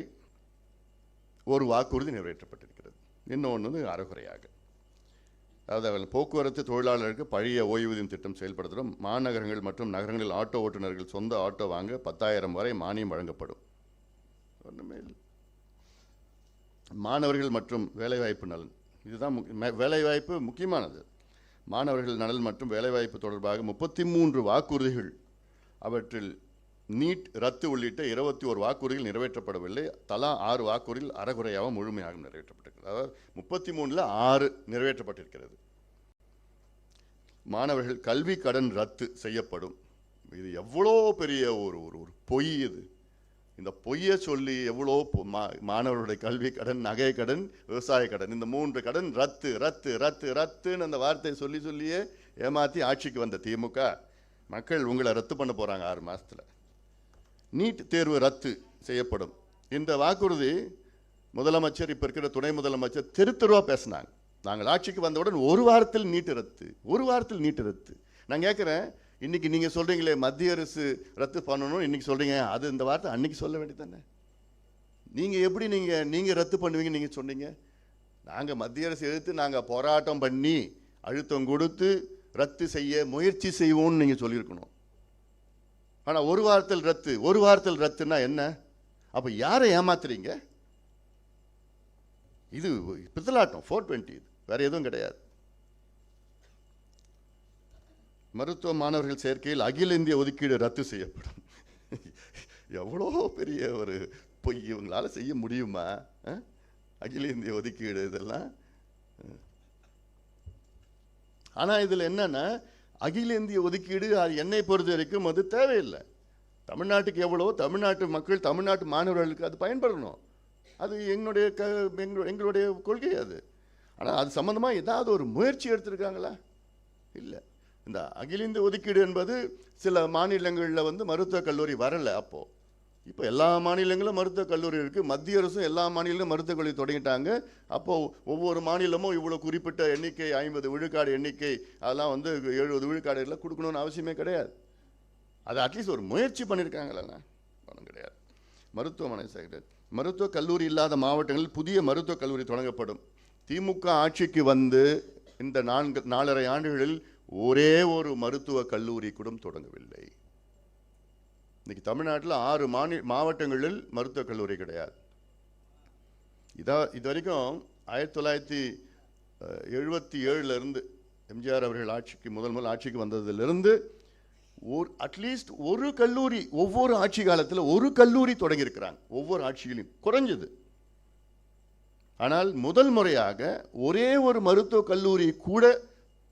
ஒரு வாக்குறுதி நிறைவேற்றப்பட்டிருக்கிறது, இன்னொன்று அறகுறையாக. அதாவது போக்குவரத்து தொழிலாளர்களுக்கு பழைய ஓய்வூதியம் திட்டம் செயல்படுத்துகிறோம். மாநகரங்கள் மற்றும் நகரங்களில் ஆட்டோ ஓட்டுநர்கள் சொந்த ஆட்டோ வாங்க 10,000 வரை மானியம் வழங்கப்படும். ஒன்றுமே இல்லை. மாணவர்கள் மற்றும் வேலைவாய்ப்பு நலன், இதுதான் வேலைவாய்ப்பு முக்கியமானது. மாணவர்கள் நலன் மற்றும் வேலைவாய்ப்பு தொடர்பாக 33 வாக்குறுதிகள், அவற்றில் நீட் ரத்து உள்ளிட்ட 21 வாக்குறுதிகள் நிறைவேற்றப்படவில்லை. தலா 6 வாக்குறுதிகள் அறகுறையாகவும் முழுமையாக நிறைவேற்றப்பட்டிருக்கிறது. அதாவது 33ல் 6 நிறைவேற்றப்பட்டிருக்கிறது. மாணவர்கள் கல்வி கடன் ரத்து செய்யப்படும். இது எவ்வளோ பெரிய ஒரு பொய் இது. இந்த பொய்யை சொல்லி எவ்வளோ மாணவர்களுடைய கல்வி கடன், நகை கடன், விவசாய கடன், இந்த 3 கடன் ரத்து ரத்து ரத்து ரத்துன்னு அந்த வார்த்தையை சொல்லியே ஏமாற்றி ஆட்சிக்கு வந்த திமுக மக்கள் உங்களை ரத்து பண்ண போகிறாங்க 6 மாதத்தில். நீட் தேர்வு ரத்து செய்யப்படும். இந்த வாக்குறுதி முதலமைச்சர், இப்போ இருக்கிற துணை முதலமைச்சர் தெருவா பேசினாங்க. நாங்கள் ஆட்சிக்கு வந்தவுடன் 1 வாரத்தில் நீட்டு ரத்து, 1 வாரத்தில் நீட்டு ரத்து. நான் கேட்குறேன், இன்னைக்கு நீங்கள் சொல்கிறீங்களே மத்திய அரசு ரத்து பண்ணணும், இன்னைக்கு சொல்கிறீங்க, அது இந்த வார்த்தை அன்னைக்கு சொல்ல வேண்டியது தானே? நீங்கள் எப்படி நீங்கள் ரத்து பண்ணுவீங்க? நீங்கள் சொன்னீங்க, நாங்கள் மத்திய அரசு எதிர்த்து நாங்கள் போராட்டம் பண்ணி அழுத்தம் கொடுத்து ரத்து செய்ய முயற்சி செய்வோம்னு நீங்கள் சொல்லியிருக்கணும். ஆனால் 1 வாரத்தில் ரத்து, 1 வாரத்தில் ரத்துன்னா என்ன? அப்போ யாரை ஏமாத்துறீங்க? இது பித்தலாட்டம். 420 இது, வேற எதுவும் கிடையாது. மருத்துவ மாணவர்கள் சேர்க்கையில் அகில இந்திய ஒதுக்கீடு ரத்து செய்யப்படும். எவ்வளோ பெரிய ஒரு பொய்! இவங்களால செய்ய முடியுமா? அகில இந்திய ஒதுக்கீடு இதெல்லாம். ஆனால் இதில் என்னன்னா, அகில இந்திய ஒதுக்கீடு அது என்னை பொறுத்த வரைக்கும் அது தேவையில்லை. தமிழ்நாட்டுக்கு எவ்வளோ, தமிழ்நாட்டு மக்கள், தமிழ்நாட்டு மாணவர்களுக்கு அது பயன்படணும். அது எங்களுடைய கொள்கை அது. ஆனால் அது சம்பந்தமாக ஏதாவது ஒரு முயற்சி எடுத்திருக்காங்களா? இல்லை. இந்த அகில இந்திய ஒதுக்கீடு என்பது சில மாநிலங்களில் வந்து மருத்துவக் கல்லூரி வரலை. அப்போது இப்போ எல்லா மாநிலங்களும் மருத்துவக் கல்லூரி இருக்குது. மத்திய அரசும் எல்லா மாநிலங்களும் மருத்துவக் கல்லூரி தொடங்கிட்டாங்க. அப்போது ஒவ்வொரு மாநிலமும் இவ்வளோ குறிப்பிட்ட எண்ணிக்கை, 50 விழுக்காடு எண்ணிக்கை, அதெல்லாம் வந்து 70 விழுக்காடு எல்லாம் கொடுக்கணும்னு அவசியமே கிடையாது. அது அட்லீஸ்ட் ஒரு முயற்சி பண்ணியிருக்காங்களா? ஒன்றும் கிடையாது. மருத்துவமனை செக்ரட்டரி, மருத்துவக் கல்லூரி இல்லாத மாவட்டங்களில் புதிய மருத்துவக் கல்லூரி தொடங்கப்படும். திமுக ஆட்சிக்கு வந்து இந்த 4.5 ஆண்டுகளில் ஒரே ஒரு மருத்துவக் கல்லூரி கூட தொடங்கவில்லை. இன்னைக்கு தமிழ்நாட்டில் 6 மாவட்டங்களில் மருத்துவக் கல்லூரி கிடையாது. இது வரைக்கும் 1977 எம்ஜிஆர் அவர்கள் ஆட்சிக்கு முதல் ஆட்சிக்கு வந்ததிலிருந்து அட்லீஸ்ட் ஒரு கல்லூரி, ஒவ்வொரு ஆட்சி காலத்தில் ஒரு கல்லூரி தொடங்கியிருக்கிறாங்க. ஒவ்வொரு ஆட்சியிலும் குறைஞ்சது. ஆனால் முதல் முறையாக ஒரே ஒரு மருத்துவக் கல்லூரி கூட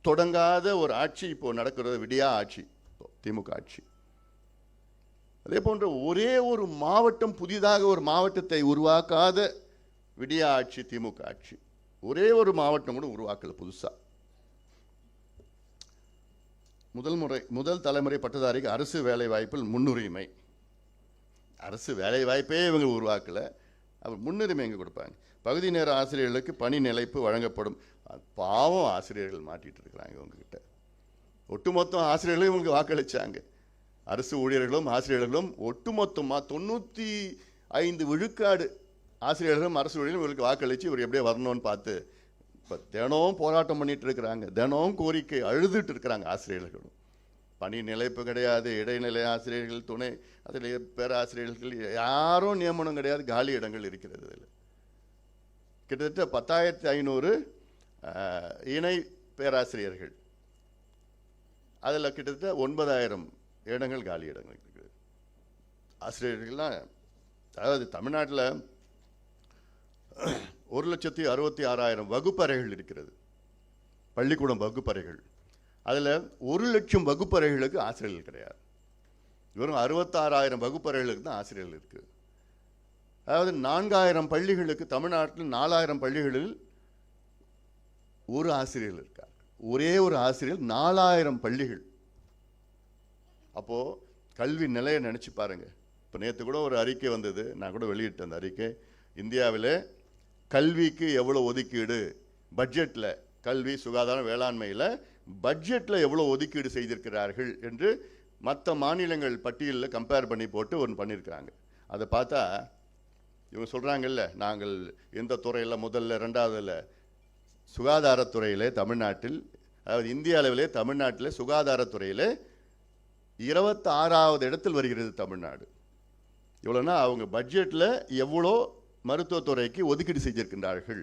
தொடங்காத ஒரு ஆட்சி இப்போ நடக்கிறது. விடியா ஆட்சி, திமுக ஆட்சி. அதே போன்ற ஒரே ஒரு மாவட்டம், புதிதாக ஒரு மாவட்டத்தை உருவாக்காத விடியா ஆட்சி திமுக ஆட்சி. ஒரே ஒரு மாவட்டம் கூட உருவாக்கல புதுசா. முதல் தலைமுறை பட்டதாரிக்கு அரசு வேலை வாய்ப்பில் முன்னுரிமை. அரசு வேலை வாய்ப்பே இவங்க உருவாக்கல, அவர் முன்னுரிமை எங்க கொடுப்பாங்க? பகுதி நேர ஆசிரியர்களுக்கு பணி நிலைப்பு வழங்கப்படும். பாவம், ஆசிரியர்கள் மாட்டிட்டு இருக்கிறாங்க இவங்ககிட்ட. ஒட்டுமொத்த ஆசிரியர்களும் இவங்களுக்கு வாக்களிச்சாங்க. அரசு ஊழியர்களும் ஆசிரியர்களும் ஒட்டுமொத்தமாக 95 விழுக்காடு ஆசிரியர்களும் அரசு ஊழியர்களும் இவங்களுக்கு வாக்களித்து இவர் எப்படியே வரணும்னு பார்த்து இப்போ தினமும் போராட்டம் பண்ணிட்டு இருக்கிறாங்க. தினமும் கோரிக்கை அழுதுட்டு இருக்கிறாங்க ஆசிரியர்களும். பணி நிலைப்பு கிடையாது, இடைநிலை ஆசிரியர்கள், துணை அதில் பேராசிரியர்கள் யாரும் நியமனம் கிடையாது, காலி இடங்கள் இருக்கிறது. இதில் கிட்டத்தட்ட 10,500 இணை பேராசிரியர்கள், அதில் கிட்டத்தட்ட 9,000 இடங்கள் காலி இடங்கள் இருக்குது. ஆசிரியர்கள்லாம், அதாவது தமிழ்நாட்டில் 1,66,000 வகுப்பறைகள் இருக்கிறது, பள்ளிக்கூடம் வகுப்பறைகள். அதில் 1,00,000 வகுப்பறைகளுக்கு ஆசிரியர்கள் கிடையாது. வெறும் 66,000 வகுப்பறைகளுக்கு தான் ஆசிரியர்கள் இருக்குது. அதாவது 4,000 பள்ளிகளுக்கு, தமிழ்நாட்டில் 4,000 பள்ளிகளில் ஒரு ஆசிரியர்கள் இருக்கார். ஒரே ஒரு ஆசிரியர் 4,000 பள்ளிகள். அப்போது கல்வி நிலையை நினச்சி பாருங்கள். இப்போ நேற்று கூட ஒரு அறிக்கை வந்தது, நான் கூட வெளியிட்டேன் அந்த அறிக்கை. இந்தியாவில் கல்விக்கு எவ்வளோ ஒதுக்கீடு, பட்ஜெட்டில், கல்வி, சுகாதாரம், வேளாண்மையில் பட்ஜெட்டில் எவ்வளோ ஒதுக்கீடு செய்திருக்கிறார்கள் என்று மற்ற மாநிலங்கள் பட்டியலில் கம்பேர் பண்ணி போட்டு ஒன்று பண்ணியிருக்கிறாங்க. அதை பார்த்தா இவங்க சொல்கிறாங்கல்ல, நாங்கள் எந்த துறையில் முதல்ல, ரெண்டாவதில், சுகாதாரத்துறையில் தமிழ்நாட்டில், அதாவது இந்திய அளவிலே தமிழ்நாட்டில் சுகாதாரத்துறையில் 26வது இடத்தில் வருகிறது தமிழ்நாடு. இவ்வளோனா அவங்க பட்ஜெட்டில் எவ்வளோ மருத்துவத்துறைக்கு ஒதுக்கீடு செய்திருக்கின்றார்கள்.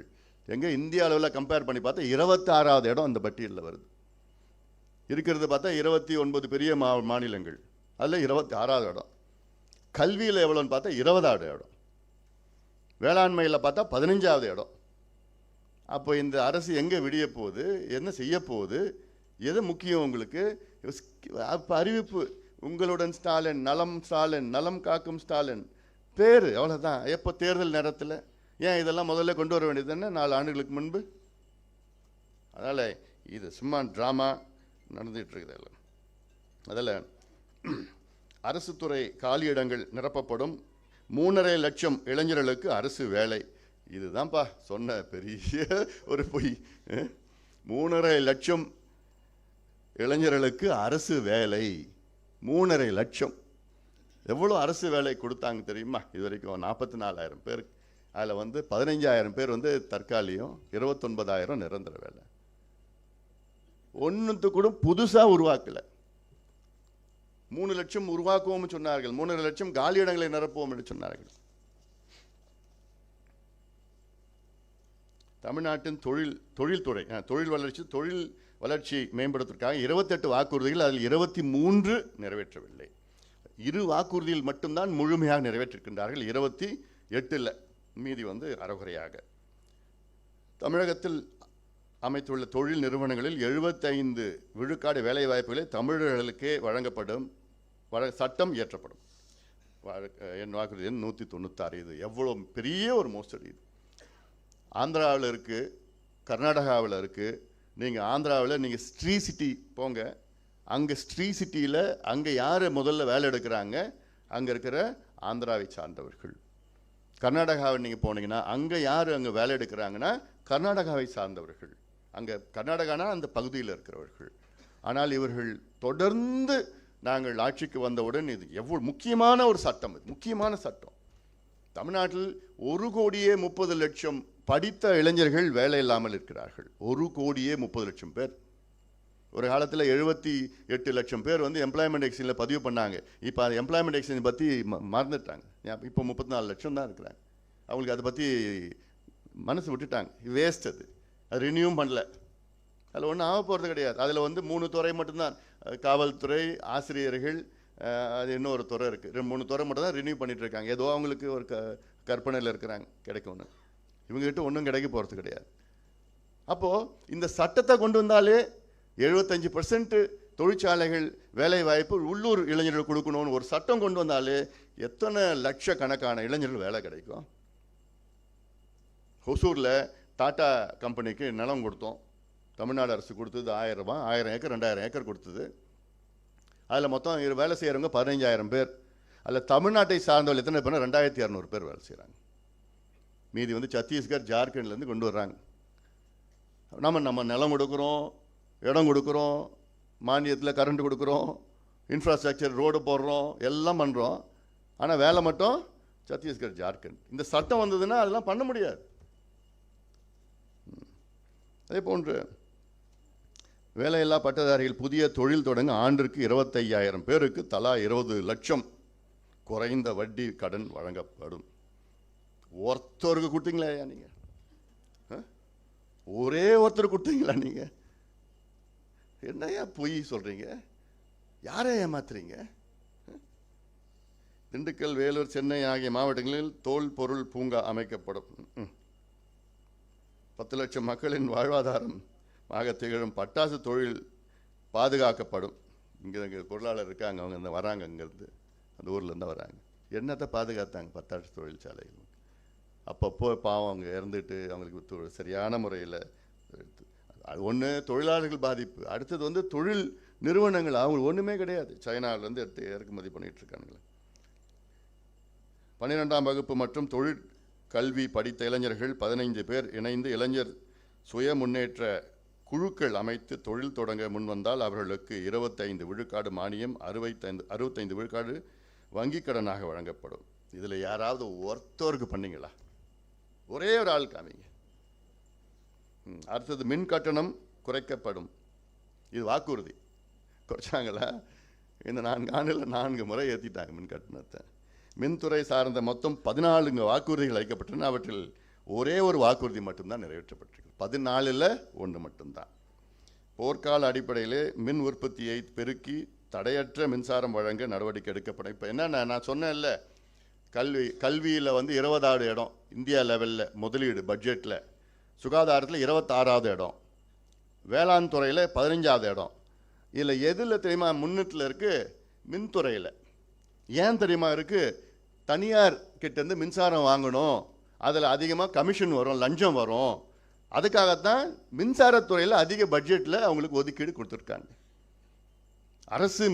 எங்கே இந்திய அளவில் கம்பேர் பண்ணி பார்த்தா 26வது இடம் அந்த பட்டியலில் வருது. இருக்கிறது பார்த்தா 29 பெரிய மாநிலங்கள், அதில் 26வது இடம். கல்வியில் எவ்வளோன்னு பார்த்தா 20வது இடம். வேளாண்மையில் பார்த்தா 15வது இடம். அப்போ இந்த அரசு எங்கே விடிய போகுது, என்ன செய்ய போகுது, எது முக்கியம் உங்களுக்கு? அப்போ அறிவிப்பு, உங்களுடன் ஸ்டாலின், நலம் ஸ்டாலின், நலம் காக்கும் ஸ்டாலின், பேர் அவ்வளோதான். எப்போ தேர்தல் நேரத்தில் ஏன் இதெல்லாம் முதல்ல கொண்டு வர வேண்டியது தானே 4 ஆண்டுகளுக்கு முன்பு? அதனால் இது சும்மா ட்ராமா நடந்துகிட்டு இருக்குது. அதில் அரசு துறை காலியிடங்கள் நிரப்பப்படும். 3.5 லட்சம் இளைஞர்களுக்கு அரசு வேலை. இதுதான்ப்பா சொன்ன பெரிய ஒரு பொய். 3.5 லட்சம் இளைஞர்களுக்கு அரசு வேலை. 3.5 லட்சம். எவ்வளோ அரசு வேலை கொடுத்தாங்க தெரியுமா? இது வரைக்கும் 44,000 பேர். அதில் 15,000 பேர் தற்காலிகம், 29,000 நிரந்தர வேலை. ஒன்றுத்து கூட புதுசாக உருவாக்கலை. 3 லட்சம் உருவாக்குவோம் சொன்னார்கள், 3.5 லட்சம் காலி இடங்களை நிரப்புவோம் என்று சொன்னார்கள். தமிழ்நாட்டின் தொழில்துறை தொழில் வளர்ச்சி மேம்படுத்துவதற்காக 28 வாக்குறுதிகள், அதில் 23 நிறைவேற்றவில்லை. 2 வாக்குறுதியில் மட்டும்தான் முழுமையாக நிறைவேற்றிருக்கின்றார்கள். 28 மீதி அறகுறையாக. தமிழகத்தில் அமைத்துள்ள தொழில் நிறுவனங்களில் 75 விழுக்காடு வேலை வாய்ப்புகளை தமிழர்களுக்கே வழங்கப்படும் சட்டம் இயற்றப்படும். என் வாக்குறுதி 196. இது எவ்வளோ பெரிய ஒரு மோசடி! இது ஆந்திராவில் இருக்குது, கர்நாடகாவில் இருக்குது. நீங்கள் ஆந்திராவில் நீங்கள் ஸ்ரீ சிட்டி போங்க, அங்கே ஸ்ரீ சிட்டியில் அங்கே யார் முதல்ல வேலை எடுக்கிறாங்க? அங்கே இருக்கிற ஆந்திராவை சார்ந்தவர்கள். கர்நாடகாவை நீங்கள் போனீங்கன்னா அங்கே யார் அங்கே வேலை எடுக்கிறாங்கன்னா கர்நாடகாவை சார்ந்தவர்கள். அங்கே கர்நாடகானா அந்த பகுதியில் இருக்கிறவர்கள். ஆனால் இவர்கள் தொடர்ந்து நாங்கள் ஆட்சிக்கு வந்தவுடன் இது எவ்வளோ முக்கியமான ஒரு சட்டம், இது முக்கியமான சட்டம். தமிழ்நாட்டில் 1,30,00,000 படித்த இளைஞர்கள் வேலை இல்லாமல் இருக்கிறார்கள். 1,30,00,000 பேர். ஒரு காலத்தில் 78 லட்சம் பேர் எம்ப்ளாய்மெண்ட் எக்ஸ்சேஞ்சில் பதிவு பண்ணாங்க. இப்போ அது எம்ப்ளாய்மெண்ட் எக்ஸ்சேஞ்ச் பற்றி மறந்துட்டாங்க. இப்போ 34 லட்சம் தான் இருக்கிறாங்க. அவங்களுக்கு அதை பற்றி மனசு விட்டுட்டாங்க. வேஸ்ட். அது ரினியூவும் பண்ணல. அதில் ஒன்றும் ஆக போகிறது கிடையாது. அதில் 3 துறை மட்டும்தான், காவல்துறை, ஆசிரியர்கள், அது இன்னொரு துறை இருக்குது. 3 துறை மட்டும் தான் ரினியூ பண்ணிட்டு இருக்காங்க. ஏதோ அவங்களுக்கு ஒரு கற்பனையில் இருக்கிறாங்க கிடைக்கும்னு. இவங்ககிட்ட ஒன்றும் கிடைக்க போகிறது கிடையாது. அப்போது இந்த சட்டத்தை கொண்டு வந்தாலே 75% தொழிற்சாலைகள் வேலை வாய்ப்பு உள்ளூர் இளைஞர்கள் கொடுக்கணும்னு ஒரு சட்டம் கொண்டு வந்தாலே எத்தனை லட்சக்கணக்கான இளைஞர்கள் வேலை கிடைக்கும். ஹொசூரில் டாடா கம்பெனிக்கு நிலம் கொடுத்தோம். தமிழ்நாடு அரசு கொடுத்தது 1000 ரூபாய், 1000 ஏக்கர் 2000 ஏக்கர் கொடுத்தது. அதில் மொத்தம் வேலை செய்கிறவங்க 15,000 பேர். அதில் தமிழ்நாட்டை சார்ந்தவர்கள் எத்தனை பேர்? 2200 பேர் வேலை செய்கிறாங்க. மீதி சத்தீஸ்கர், ஜார்க்கண்ட்லேருந்து கொண்டு வர்றாங்க. நம்ம நிலம் கொடுக்குறோம், இடம் கொடுக்குறோம், மானியத்தில் கரண்ட் கொடுக்குறோம், இன்ஃப்ராஸ்ட்ரக்சர் ரோடு போடுறோம், எல்லாம் பண்ணுறோம். ஆனால் வேலை மட்டும் சத்தீஸ்கர், ஜார்க்கண்ட். இந்த சட்டம் வந்ததுன்னா அதெல்லாம் பண்ண முடியாது. அதே போன்று வேலையில்லா பட்டதாரிகள் புதிய தொழில் தொடங்க ஆண்டிற்கு 25,000 பேருக்கு தலா 20 லட்சம் குறைந்த வட்டி கடன் வழங்கப்படும். ஒருத்தருக்கு கொடுத்தீங்களா நீங்க? ஒரே ஒருத்தர் கொடுத்தீங்களா நீங்க? என்னையா பொய் சொல்றீங்க? யாரை ஏமாத்துறீங்க? திண்டுக்கல், வேலூர், சென்னை ஆகிய மாவட்டங்களில் தோல் பொருள் பூங்கா அமைக்கப்படும். 10 லட்சம் மக்களின் வாழ்வாதாரமாக திகழும் பட்டாசு தொழில் பாதுகாக்கப்படும். இங்கே பொருளாளர் இருக்காங்க, அவங்க வராங்க, அங்கேருந்து அந்த ஊர்லேருந்து வராங்க. என்னத்தை பாதுகாத்தாங்க? பட்டாசு தொழிற்சாலைகள். அப்பப்போ பாவம் அவங்க இறந்துட்டு அவங்களுக்கு சரியான முறையில் அது ஒன்று தொழிலாளர்கள் பாதிப்பு. அடுத்தது தொழில் நிறுவனங்கள் அவங்களுக்கு ஒன்றுமே கிடையாது. சைனாவிலேருந்து எடுத்து இறக்குமதி பண்ணிகிட்டு இருக்கானுங்களே. 12ஆம் வகுப்பு மற்றும் தொழில் கல்வி படித்த இளைஞர்கள் 15 பேர் இணைந்து இளைஞர் சுய முன்னேற்ற குழுக்கள் அமைத்து தொழில் தொடங்க முன்வந்தால் அவர்களுக்கு 25 விழுக்காடு மானியம், 65 விழுக்காடு வங்கிக் கடனாக வழங்கப்படும். இதில் யாராவது ஒருத்தருக்கு பண்ணீங்களா? ஒரே ஒரு ஆள் காமிங்க. அடுத்தது மின் கட்டணம் குறைக்கப்படும். இது வாக்குறுதி. குறைச்சாங்களா? இந்த 4 ஆண்டில் 4 முறை ஏற்றிட்டாங்க மின் கட்டணத்தை. மின்துறை சார்ந்த மொத்தம் 14 வாக்குறுதிகள் அளிக்கப்பட்டன. அவற்றில் ஒரே ஒரு வாக்குறுதி மட்டும்தான் நிறைவேற்றப்பட்டிருக்கு. 14ல் 1 மட்டும்தான். போர்க்கால அடிப்படையிலே மின் உற்பத்தியை பெருக்கி தடையற்ற மின்சாரம் வழங்க நடவடிக்கை எடுக்கப்படும். இப்போ என்ன நான் சொன்னேன்ல, கல்வியில் 20வது இடம் இந்தியா லெவலில் முதலீடு பட்ஜெட்டில், சுகாதாரத்தில் 26வது இடம், வேளாண் துறையில் 15வது இடம். இதில் எதில் தெரியுமா முன்னேற்றில் இருக்குது? மின்துறையில். ஏன் தெரியுமா இருக்குது? தனியார் கிட்டேருந்து மின்சாரம் வாங்கணும், அதில் அதிகமாக கமிஷன் வரும், லஞ்சம் வரும். அதுக்காகத்தான் மின்சாரத்துறையில் அதிக பட்ஜெட்டில் அவங்களுக்கு ஒதுக்கீடு கொடுத்துருக்காங்க. அரசு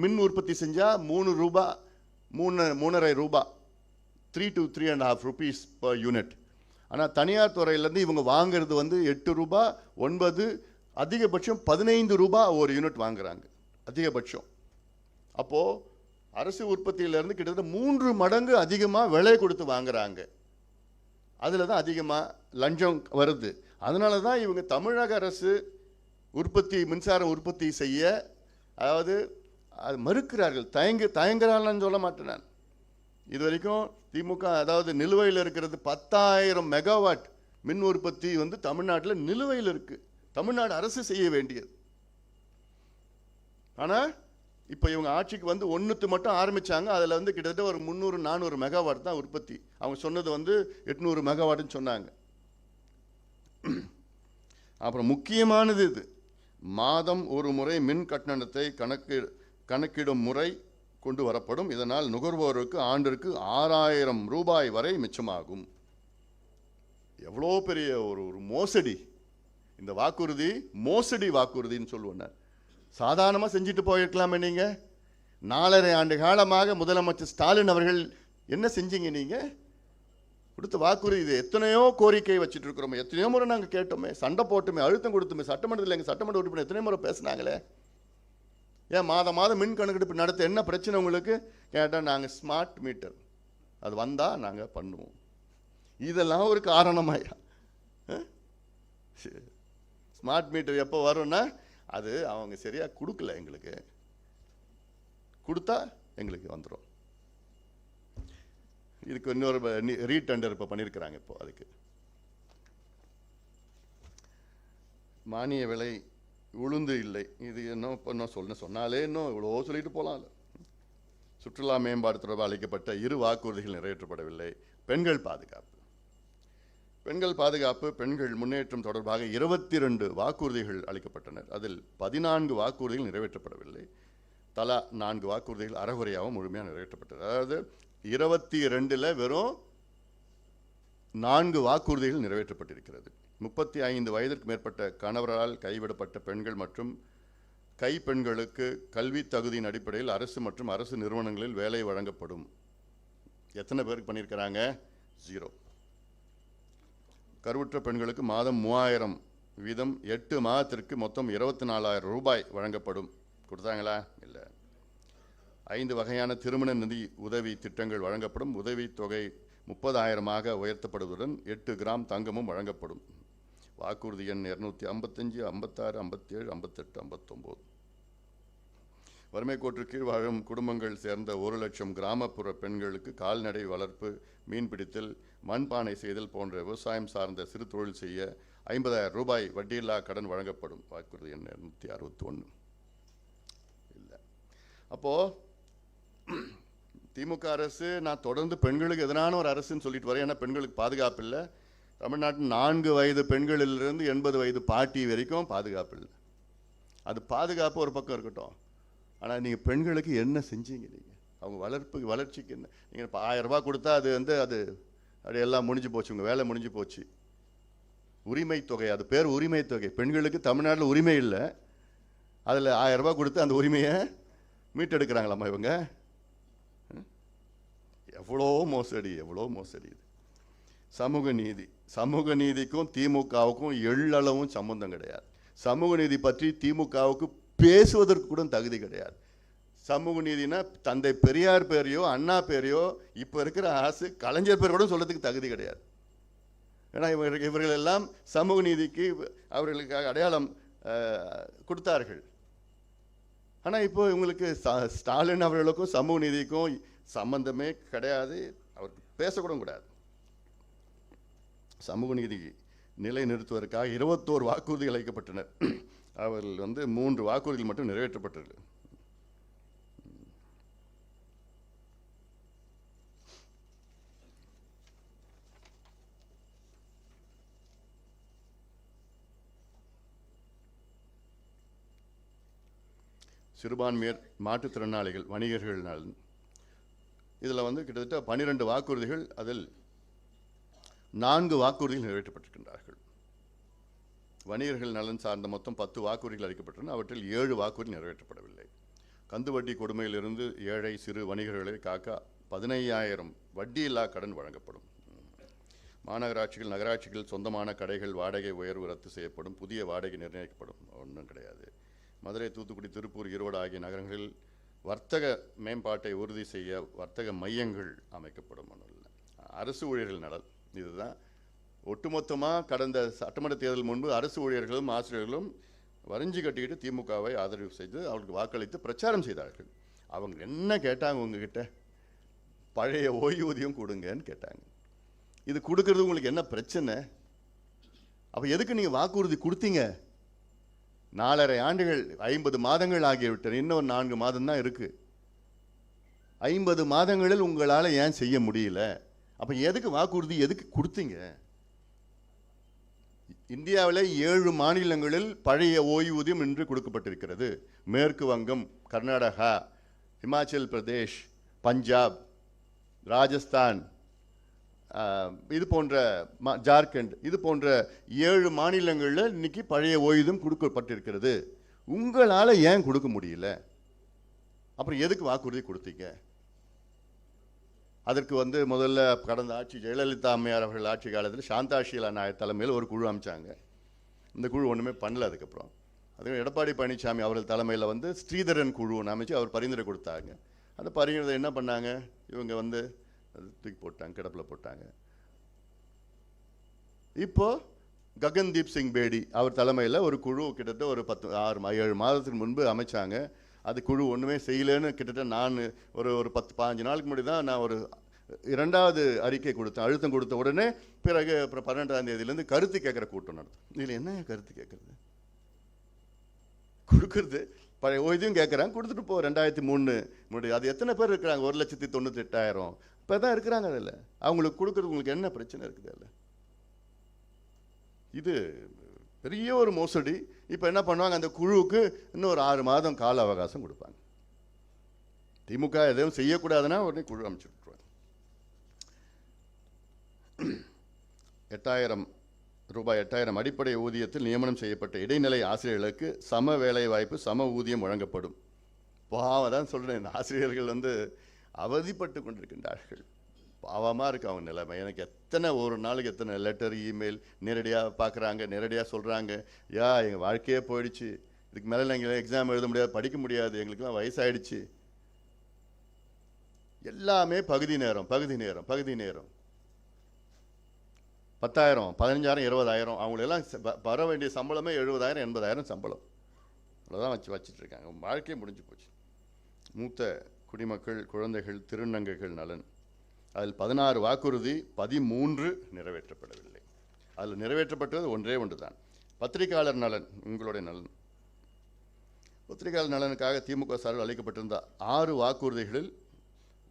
மின் உற்பத்தி செஞ்சால் 3 ரூபாய் 3.5 ரூபாய் 3 to 3.5 rupees per யூனிட். ஆனால் தனியார் துறையிலேருந்து இவங்க வாங்கிறது 8 ரூபாய் 9, அதிகபட்சம் 15 ரூபாய் ஒரு யூனிட் வாங்குறாங்க அதிகபட்சம். அப்போது அரசு உற்பத்தியிலேருந்து கிட்டத்தட்ட 3 மடங்கு அதிகமாக விலை கொடுத்து வாங்குறாங்க. அதில் தான் அதிகமாக லஞ்சம் வருது. அதனால தான் இவங்க தமிழக அரசு மின்சாரம் உற்பத்தி செய்ய, அதாவது அது மறுக்கிறார்கள். தயங்குறாங்கன்னு சொல்ல மாட்டேன் நான். இது வரைக்கும் திமுக அதாவது நிலுவையில் இருக்கிறது 10,000 மெகாவாட் மின் உற்பத்தி வந்து தமிழ்நாட்டில் நிலுவையில் இருக்கு, தமிழ்நாடு அரசு செய்ய வேண்டியது. ஆனால் இப்போ இவங்க ஆட்சிக்கு வந்து ஒன்றுத்து மட்டும் ஆரம்பித்தாங்க. அதில் வந்து கிட்டத்தட்ட ஒரு 300-400 மெகாவாட் தான் உற்பத்தி. அவங்க சொன்னது வந்து 800 மெகாவாட்னு சொன்னாங்க. அப்புறம் முக்கியமானது இது, மாதம் ஒரு முறை மின் கட்டணத்தை கணக்கிடும் முறை கொண்டு வரப்படும். இதனால் நுகர்வோருக்கு ஆண்டிற்கு 6000 ரூபாய் வரை மிச்சமாகும். எவ்வளோ பெரிய ஒரு மோசடி! இந்த வாக்குறுதி மோசடி வாக்குறுதின்னு சொல்லுவேன். சாதாரணமாக செஞ்சுட்டு போயிருக்கலாமே. நீங்கள் 4.5 ஆண்டு காலமாக முதலமைச்சர் ஸ்டாலின் அவர்கள் என்ன செஞ்சீங்க? நீங்கள் கொடுத்த வாக்குறுதி இது. எத்தனையோ கோரிக்கை வச்சுட்டு இருக்கிறோமே, எத்தனையோ முறை நாங்கள் கேட்டோமே, சண்டை போட்டுமே, அழுத்தம் கொடுத்துமே, சட்டமன்றத்தில் எங்கள் சட்டமன்ற உறுப்பினர் எத்தனையோ முறை பேசினாங்களே. ஏன் மாதம் மாதம் மின் கணக்கெடுப்பு நடத்த என்ன பிரச்சனை உங்களுக்கு கேட்டால், நாங்கள் ஸ்மார்ட் மீட்டர் அது வந்தால் நாங்கள் பண்ணுவோம். இதெல்லாம் ஒரு காரணமாயா? ஸ்மார்ட் மீட்டர் எப்போ வரும்னா, அது அவங்க சரியாக கொடுக்கல, எங்களுக்கு கொடுத்தா எங்களுக்கு வந்துடும். இதுக்கு இன்னொரு ரீடெண்டர் இப்போ பண்ணியிருக்கிறாங்க. இப்போ அதுக்கு மானிய விலை உளுந்து இல்லை. இது இன்னும் இப்போ இன்னும் சொன்னாலே இன்னும் இவ்வளோ சொல்லிட்டு போகலாம். சுற்றுலா மேம்பாடு தொடர்பாக அளிக்கப்பட்ட 2 வாக்குறுதிகள் நிறைவேற்றப்படவில்லை. பெண்கள் பாதுகாப்பு, பெண்கள் முன்னேற்றம் தொடர்பாக 22 வாக்குறுதிகள் அளிக்கப்பட்டனர். அதில் 14 வாக்குறுதிகள் நிறைவேற்றப்படவில்லை. தலா 4 வாக்குறுதிகள் அறகுறையாகவும் முழுமையாக நிறைவேற்றப்பட்டது. அதாவது 22ல் வெறும் 4 வாக்குறுதிகள் நிறைவேற்றப்பட்டிருக்கிறது. 35 வயதிற்கு மேற்பட்ட கணவரால் கைவிடப்பட்ட பெண்கள் மற்றும் கைப்பெண்களுக்கு கல்வி தகுதியின் அடிப்படையில் அரசு மற்றும் அரசு நிறுவனங்களில் வேலை வழங்கப்படும். எத்தனை பேருக்கு பண்ணியிருக்கிறாங்க? 0. கருவுற்ற பெண்களுக்கு மாதம் 3000 வீதம் 8 மாதத்திற்கு மொத்தம் 24,000 ரூபாய் வழங்கப்படும். கொடுத்தாங்களா? இல்லை. 5 வகையான திருமண நிதி உதவி திட்டங்கள் வழங்கப்படும். உதவி தொகை 30,000 உயர்த்தப்படுவதுடன் 8 கிராம் தங்கமும் வழங்கப்படும். வாக்குறுதி எண் 255, 56, 57, 58, 59. வறுமை கோட்டு கீழ் வாழும் குடும்பங்கள் சேர்ந்த 1 லட்சம் கிராமப்புற பெண்களுக்கு கால்நடை வளர்ப்பு, மீன்பிடித்தல், மண்பானை செய்தல் போன்ற விவசாயம் சார்ந்த சிறு தொழில் செய்ய 50,000 ரூபாய் வட்டியில்லா கடன் வழங்கப்படும். வாக்குறுதி எண் 261. இல்லை. அப்போது திமுக அரசு நான் தொடர்ந்து பெண்களுக்கு எதிரான ஒரு அரசுன்னு சொல்லிட்டு வரேன். ஏன்னா பெண்களுக்கு பாதுகாப்பு இல்லை. தமிழ்நாட்டின் 4 வயது பெண்களிலிருந்து 80 வயது பாட்டி வரைக்கும் பாதுகாப்பு இல்லை. அது பாதுகாப்பு ஒரு பக்கம் இருக்கட்டும். ஆனால் நீங்கள் பெண்களுக்கு என்ன செஞ்சீங்க? நீங்கள் அவங்க வளர்ச்சிக்கு என்ன? நீங்கள் இப்போ 1000 ரூபாய் கொடுத்தா அது வந்து அது எல்லாம் முடிஞ்சு போச்சு, உங்கள் வேலை முடிஞ்சு போச்சு. உரிமை தொகை, அது பேர் உரிமை தொகை. பெண்களுக்கு தமிழ்நாட்டில் உரிமை இல்லை. அதில் 1000 ரூபாய் கொடுத்து அந்த உரிமையை மீட்டெடுக்கிறாங்களாம்மா இவங்க. எவ்வளோ மோசடி, எவ்வளோ மோசடி இது. சமூக நீதிக்கும் திமுகவுக்கும் எள்ளளவும் சம்பந்தம் கிடையாது. சமூக நீதி பற்றி திமுகவுக்கு பேசுவதற்கு கூட தகுதி கிடையாது. சமூக நீதினா தந்தை பெரியார் பேரையோ அண்ணா பேரையோ இப்போ இருக்கிற அரசு கலைஞர் பேர் கூட சொல்றதுக்கு தகுதி கிடையாது. ஏன்னா இவர்கள் எல்லாம் சமூக நீதிக்கு அவர்களுக்காக அடையாளம் கொடுத்தார்கள். ஆனால் இப்போ இவங்களுக்கு ஸ்டாலின் அவர்களுக்கும் சமூக நீதிக்கும் சம்பந்தமே கிடையாது. அவருக்கு பேசக்கூட கூடாது. சமூக நீதி நிலை நிறுத்துவதற்காக 21 வாக்குறுதிகள் அளிக்கப்பட்டனர். அவர்கள் வந்து 3 வாக்குறுதிகள் மட்டும் நிறைவேற்றப்பட்டது. சிறுபான்மையர், மாற்றுத்திறனாளிகள், வணிகர்கள் நலன், இதில் வந்து கிட்டத்தட்ட 12 வாக்குறுதிகள், அதில் 4 வாக்குறுதிகள் நிறைவேற்றப்பட்டிருக்கின்றார்கள். வணிகர்கள் நலன் சார்ந்த மொத்தம் 10 வாக்குறுதிகள் அளிக்கப்பட்டன. அவற்றில் 7 வாக்குறுதி நிறைவேற்றப்படவில்லை. கந்துவட்டி கொடுமையிலிருந்து ஏழை சிறு வணிகர்களை காக்க 15,000 வட்டியில்லா கடன் வழங்கப்படும். மாநகராட்சிகள், நகராட்சிகள் சொந்தமான கடைகள் வாடகை உயர்வு ரத்து செய்யப்படும். புதிய வாடகை நிர்ணயிக்கப்படும். ஒன்றும் கிடையாது. மதுரை, தூத்துக்குடி, திருப்பூர், ஈரோடு ஆகிய நகரங்களில் வர்த்தக மேம்பாட்டை உறுதி செய்ய வர்த்தக மையங்கள் அமைக்கப்படும். அரசு ஊழியர்கள் நலன், இதுதான் ஒட்டுமொத்தமாக கடந்த சட்டமன்ற தேர்தல் முன்பு அரசு ஊழியர்களும் ஆசிரியர்களும் வரைஞ்சி கட்டிக்கிட்டு திமுகவை ஆதரவு செய்து அவர்களுக்கு வாக்களித்து பிரச்சாரம் செய்தார்கள். அவங்க என்ன கேட்டாங்க? உங்ககிட்ட பழைய ஓய்வூதியம் கொடுங்கன்னு கேட்டாங்க. இது கொடுக்கறது உங்களுக்கு என்ன பிரச்சனை? அப்போ எதுக்கு நீங்கள் வாக்குறுதி கொடுத்தீங்க? 4.5 ஆண்டுகள் 50 மாதங்கள் ஆகிவிட்டன. இன்னும் 4 மாதம் தான் இருக்கு. 50 மாதங்களில் உங்களால் ஏன் செய்ய முடியல? அப்போ எதுக்கு வாக்குறுதி எதுக்கு கொடுத்தீங்க? இந்தியாவில் 7 மாநிலங்களில் பழைய ஓய்வூதியம் இன்று கொடுக்கப்பட்டிருக்கிறது. மேற்கு வங்கம், கர்நாடகா, இமாச்சல் பிரதேஷ், பஞ்சாப், ராஜஸ்தான், இது போன்ற ஜார்க்கண்ட், இது போன்ற 7 மாநிலங்களில் இன்னைக்கு பழைய ஓய்வூதியம் கொடுக்கப்பட்டிருக்கிறது. உங்களால் ஏன் கொடுக்க முடியல? அப்புறம் எதுக்கு வாக்குறுதி கொடுத்தீங்க? அதற்கு முதல்ல கடந்த ஆட்சி ஜெயலலிதா அம்மையார் அவர்கள் ஆட்சி காலத்தில் சாந்தா ஷீலா நாயர் தலைமையில் ஒரு குழு அமைச்சாங்க. இந்த குழு ஒன்றுமே பண்ணல. அதுக்கப்புறம் எடப்பாடி பழனிசாமி அவர்கள் தலைமையில் ஸ்ரீதரன் குழு ஒன்று அமைச்சு அவர் பரிந்துரை கொடுத்தாங்க. அந்த பரிந்துரை என்ன பண்ணாங்க? இவங்க தூக்கி போட்டாங்க, கிடப்பில் போட்டாங்க. இப்போ ககன்தீப் சிங் பேடி அவர் தலைமையில் ஒரு குழு கிட்டத்தட்ட ஒரு 6-7 மாதத்துக்கு முன்பு அமைச்சாங்க. அது குழு ஒன்றுமே செய்யலைன்னு கிட்டத்தட்ட நான் ஒரு 10-15 நாளுக்கு முன்னாடி தான் நான் ஒரு 2வது அறிக்கை கொடுத்தேன். அழுத்தம் கொடுத்த உடனே பிறகு அப்புறம் 12ஆம் தேதியிலேருந்து கருத்து கேட்குற கூட்டம் நடத்தும். இதில் என்ன கருத்து கேட்குறது? கொடுக்குறது பழைய ஓய்வூதியம் கேட்குறாங்க, கொடுத்துட்டு போ. 2003 முடியும். அது எத்தனை பேர் இருக்கிறாங்க? 1,98,000 இப்போ தான் இருக்கிறாங்க. அதில் அவங்களுக்கு கொடுக்குறது உங்களுக்கு என்ன பிரச்சனை இருக்குது? அதில் இது பெரிய ஒரு மோசடி. இப்போ என்ன பண்ணுவாங்க? அந்த குழுவுக்கு இன்னும் ஒரு 6 மாதம் கால அவகாசம் கொடுப்பாங்க. திமுக எதுவும் செய்யக்கூடாதுன்னா உடனே குழு அமைச்சு விட்டுருவாங்க. 8,000 அடிப்படை ஊதியத்தில் நியமனம் செய்யப்பட்ட இடைநிலை ஆசிரியர்களுக்கு சம வேலை வாய்ப்பு, சம ஊதியம் வழங்கப்படும். பாவம் தான் சொல்கிறேன். இந்த ஆசிரியர்கள் அவதிப்பட்டு கொண்டிருக்கின்றார்கள். பாவமாக இருக்குது அவங்க நிலைமை. எனக்கு ஒரு நாளைக்கு எத்தனை லெட்டர், இமெயில், நேரடியாக பார்க்குறாங்க, நேரடியாக சொல்கிறாங்க, எங்கள் வாழ்க்கையே போயிடுச்சு, இதுக்கு மேலே எங்கள் எக்ஸாம் எழுத முடியாது, படிக்க முடியாது, எங்களுக்கெல்லாம் வயசாயிடுச்சு. எல்லாமே பகுதி நேரம். 10,000, 15,000, 20,000. அவங்களெல்லாம் வர வேண்டிய சம்பளமே 70,000, 80,000 சம்பளம். அவ்வளோதான் வச்சுட்ருக்காங்க. வாழ்க்கையே முடிஞ்சு போச்சு. மூத்த குடிமக்கள், குழந்தைகள், திருநங்கைகள் நலன், அதில் 16 வாக்குறுதி, 13 நிறைவேற்றப்படவில்லை. அதில் நிறைவேற்றப்பட்டது ஒன்று தான். பத்திரிகையாளர் நலன், உங்களுடைய நலன். பத்திரிகையாளர் நலனுக்காக திமுக சார்பில் அளிக்கப்பட்டிருந்த 6 வாக்குறுதிகளில்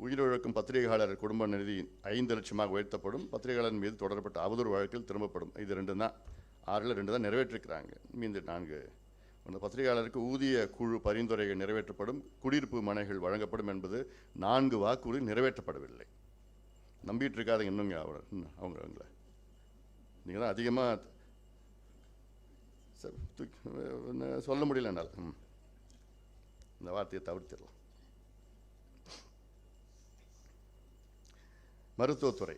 உயிரிழக்கும் பத்திரிகையாளர் குடும்ப நிதி 5 லட்சமாக உயர்த்தப்படும், பத்திரிகையாளர் மீது தொடரப்பட்ட அவதூறு வழக்கில் திரும்பப்படும். இது 2 தான். 6ல் 2 தான் நிறைவேற்றிருக்கிறாங்க. மீது 4. பத்திரிகையாளருக்கு ஊதிய குழு பரிந்துரைகள் நிறைவேற்றப்படும், குடியிருப்பு மனைகள் வழங்கப்படும் என்பது 4 வாக்குறுதி நிறைவேற்றப்படவில்லை. நம்பிட்டு இருக்காதுங்க இன்னுங்க அவங்கள. நீங்கள் தான் அதிகமாக சொல்ல முடியல என்னால். இந்த வார்த்தையை தவிர்த்திடலாம். மருத்துவத்துறை,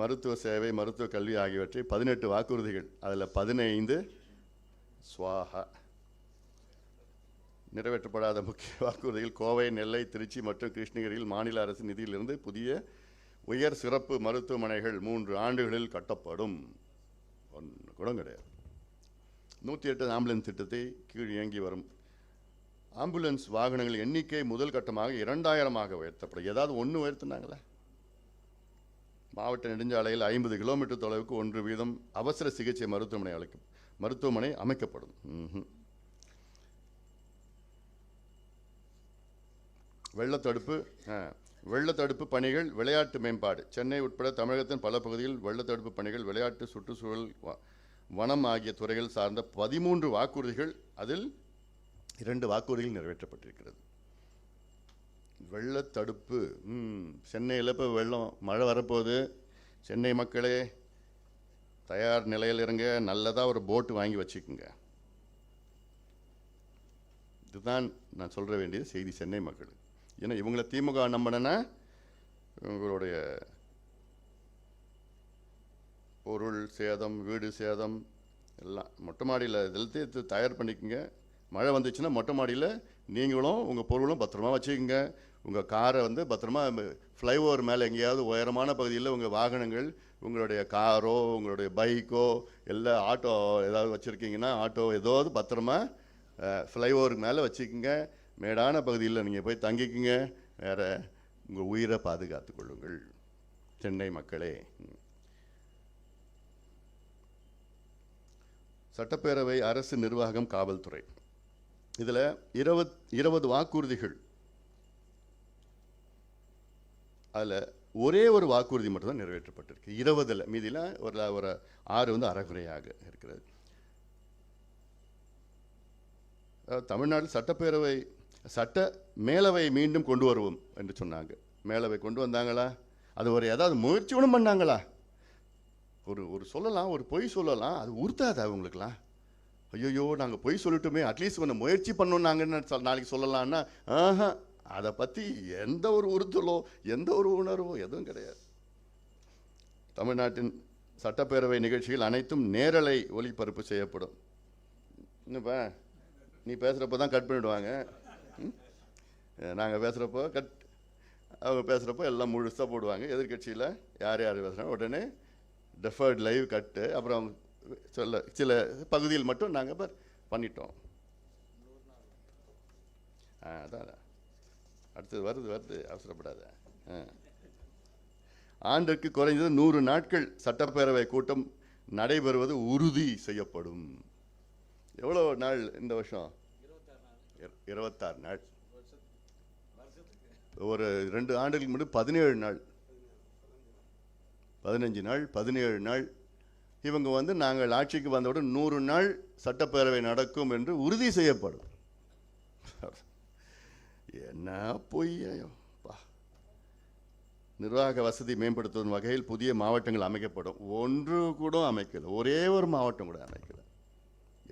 மருத்துவ சேவை, மருத்துவ கல்வி ஆகியவற்றை 18 வாக்குறுதிகள், அதில் 15 ஸ்வாஹா. நிறைவேற்றப்படாத முக்கிய வாக்குறுதிகள் கோவை, நெல்லை, திருச்சி மற்றும் கிருஷ்ணகிரியில் மாநில அரசு நிதியிலிருந்து புதிய உயர் சிறப்பு மருத்துவமனைகள் 3 ஆண்டுகளில் கட்டப்படும். ஒன்று கூட கிடையாது. 108 ஆம்புலன்ஸ் திட்டத்தை கீழ் இயங்கி வரும் ஆம்புலன்ஸ் வாகனங்கள் எண்ணிக்கை முதல் கட்டமாக 2000 உயர்த்தப்படும். ஏதாவது ஒன்று உயர்த்தினாங்களா? மாவட்ட நெடுஞ்சாலையில் 50 கிலோமீட்டர் தொலைவுக்கு 1 வீதம் அவசர சிகிச்சை மருத்துவமனை அமைக்கப்படும். வெள்ளத்தடுப்பு பணிகள், விளையாட்டு மேம்பாடு. சென்னை உட்பட தமிழகத்தின் பல பகுதியில் வெள்ளத்தடுப்பு பணிகள், விளையாட்டு, சுற்றுச்சூழல், வனம் ஆகிய துறைகள் சார்ந்த 13 வாக்குறுதிகள், அதில் 2 வாக்குறுதிகள் நிறைவேற்றப்பட்டிருக்கிறது. வெள்ளத்தடுப்பு, சென்னையில் இப்போ மழை வரப்போகுது. சென்னை மக்களே தயார் நிலையில் இருங்க. நல்லதாக ஒரு போட்டு வாங்கி வச்சுக்கோங்க. இதுதான் நான் சொல்ல வேண்டிய செய்தி சென்னை மக்கள். ஏன்னா இவங்களை திமுக நம்பினா இவங்களுடைய பொருள் சேதம், வீடு சேதம் எல்லாம். மொட்டை மாடியில் இதெல்லாத்தையும் தயார் பண்ணிக்கோங்க. மழை வந்துச்சுன்னா மொட்டை மாடியில் நீங்களும் உங்கள் பொருளும் பத்திரமா வச்சுக்கோங்க. உங்கள் காரை பத்திரமா ஃப்ளைஓவர் மேலே எங்கேயாவது உயரமான பகுதியில் உங்கள் வாகனங்கள், உங்களுடைய காரோ உங்களுடைய பைக்கோ இல்லை ஆட்டோ ஏதாவது வச்சுருக்கீங்கன்னா ஆட்டோ ஏதாவது பத்திரமா ஃப்ளைஓவருக்கு மேலே வச்சுக்கோங்க. மேடான பகுதியில் நீங்கள் போய் தங்கிக்குங்க. வேறு உங்கள் உயிரை பாதுகாத்து கொள்ளுங்கள் சென்னை மக்களே. சட்டப்பேரவை, அரசு நிர்வாகம், காவல்துறை. இதில் 20 வாக்குறுதிகள். அதில் ஒரே ஒரு வாக்குறுதி மட்டும்தான் நிறைவேற்றப்பட்டிருக்கு 20. மீதியில் ஒரு 6 வந்து அறகுறையாக இருக்கிறது. தமிழ்நாட்டில் சட்டப்பேரவை மேலவை மீண்டும் கொண்டு வருவோம் என்று சொன்னாங்க. மேலவை கொண்டு வந்தாங்களா? அது ஒரு ஏதாவது முயற்சி ஒன்றும் பண்ணாங்களா? ஒரு சொல்லலாம், ஒரு பொய் சொல்லலாம், அது உறுத்தாது அவங்களுக்குலாம். ஐயோ நாங்கள் பொய் சொல்லிட்டுமே, அட்லீஸ்ட் ஒன்று முயற்சி பண்ணோம் நாங்கள் நாளைக்கு சொல்லலான்னா, அதை பற்றி எந்த ஒரு உறுத்தலோ எந்த ஒரு உணர்வோ எதுவும் கிடையாது. தமிழ்நாட்டின் சட்டப்பேரவை நிகழ்ச்சிகள் அனைத்தும் நேரலை ஒளிபரப்பு செய்யப்படும். இன்னுப்பா நீ பேசுகிறப்ப தான் கட் பண்ணிவிடுவாங்க. நாங்கள் பேசுகிறப்போ அவங்க பேசுகிறப்போ எல்லாம் முழுசாக போடுவாங்க. எதிர்கட்சியில் யார் பேசுகிறாங்க உடனே டெஃபர்ட் லைவ் கட்டு. அப்புறம் சில பகுதியில் மட்டும் நாங்கள் பண்ணிட்டோம். அதான் அடுத்தது வருது அவசரப்படாத. ஆண்டுக்கு குறைந்தது 100 நாட்கள் சட்டப்பேரவை கூட்டம் நடைபெறுவது உறுதி செய்யப்படும். எவ்வளோ நாள் இந்த வருஷம்? 26 நாள். ஒரு 2 ஆண்டுகளுக்கு முன்னாடி 17 நாள், 15 நாள், 17 நாள். இவங்க வந்து நாங்கள் ஆட்சிக்கு வந்தவுடன் 100 நாள் சட்டப்பேரவை நடக்கும் என்று உறுதி செய்யப்படும். என்ன பொய்யோ. நிர்வாக வசதி மேம்படுத்தும் வகையில் புதிய மாவட்டங்கள் அமைக்கப்படும். ஒன்று கூட அமைக்கல, ஒரே ஒரு மாவட்டம் கூட அமைக்கல.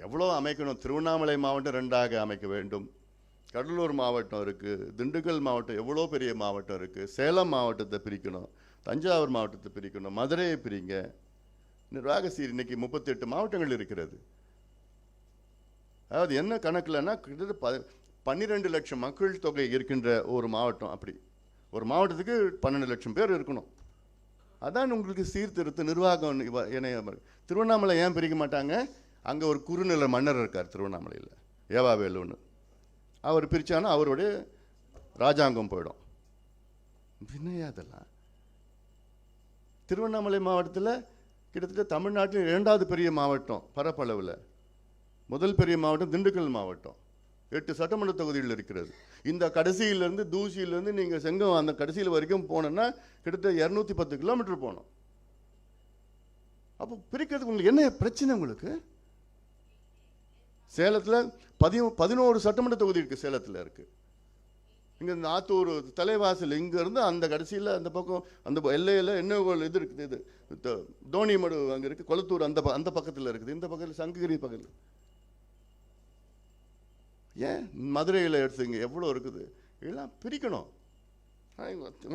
எவ்வளோ அமைக்கணும்? திருவண்ணாமலை மாவட்டம் 2ஆக அமைக்க வேண்டும். கடலூர் மாவட்டம் இருக்குது, திண்டுக்கல் மாவட்டம் எவ்வளோ பெரிய மாவட்டம் இருக்குது. சேலம் மாவட்டத்தை பிரிக்கணும், தஞ்சாவூர் மாவட்டத்தை பிரிக்கணும், மதுரையை பிரிங்க. நிர்வாக சீர் இன்னைக்கு 38 மாவட்டங்கள் இருக்கிறது. அதாவது என்ன கணக்கில்னா கிட்டத்தட்ட 12 லட்சம் மக்கள் தொகை இருக்கின்ற ஒரு மாவட்டம். அப்படி ஒரு மாவட்டத்துக்கு 12 லட்சம் பேர் இருக்கணும். அதான் உங்களுக்கு சீர்திருத்த நிர்வாகம். திருவண்ணாமலை ஏன் பிரிக்க மாட்டாங்க? அங்கே ஒரு குறுநில மன்னர் இருக்கார் திருவண்ணாமலையில், ஏவாவேலுன்னு. அவர் பிரித்தானா அவருடைய ராஜாங்கம் போயிடும். பின்னையா அதெல்லாம்? திருவண்ணாமலை மாவட்டத்தில் கிட்டத்தட்ட தமிழ்நாட்டில் 2வது பெரிய மாவட்டம் பரப்பளவில். முதல் பெரிய மாவட்டம் திண்டுக்கல் மாவட்டம், 8 சட்டமன்ற தொகுதிகள் இருக்கிறது. இந்த கடைசியிலேருந்து தூசியிலேருந்து நீங்கள் செங்கம் அந்த கடைசியில் வரைக்கும் போனோன்னா கிட்டத்தட்ட 210 கிலோமீட்டர் போகணும். அப்போ பிரிக்கிறதுக்கு உங்களுக்கு என்ன பிரச்சனை? உங்களுக்கு சேலத்தில் 11 சட்டமன்ற தொகுதி இருக்குது. சேலத்தில் இருக்குது. இங்கே இந்த ஆத்தூர் தலைவாசல் இங்கேருந்து அந்த கடைசியில் அந்த பக்கம் அந்த எல்லையில் என்ன இது இருக்குது, இது தோணிமடு அங்கே இருக்குது. கொளத்தூர் அந்த பக்கத்தில் இருக்குது. இந்த பக்கத்தில் சங்ககிரி பக்கத்தில். ஏன் மதுரையில் எடுத்துங்க எவ்வளோ இருக்குது. இதெல்லாம் பிரிக்கணும்.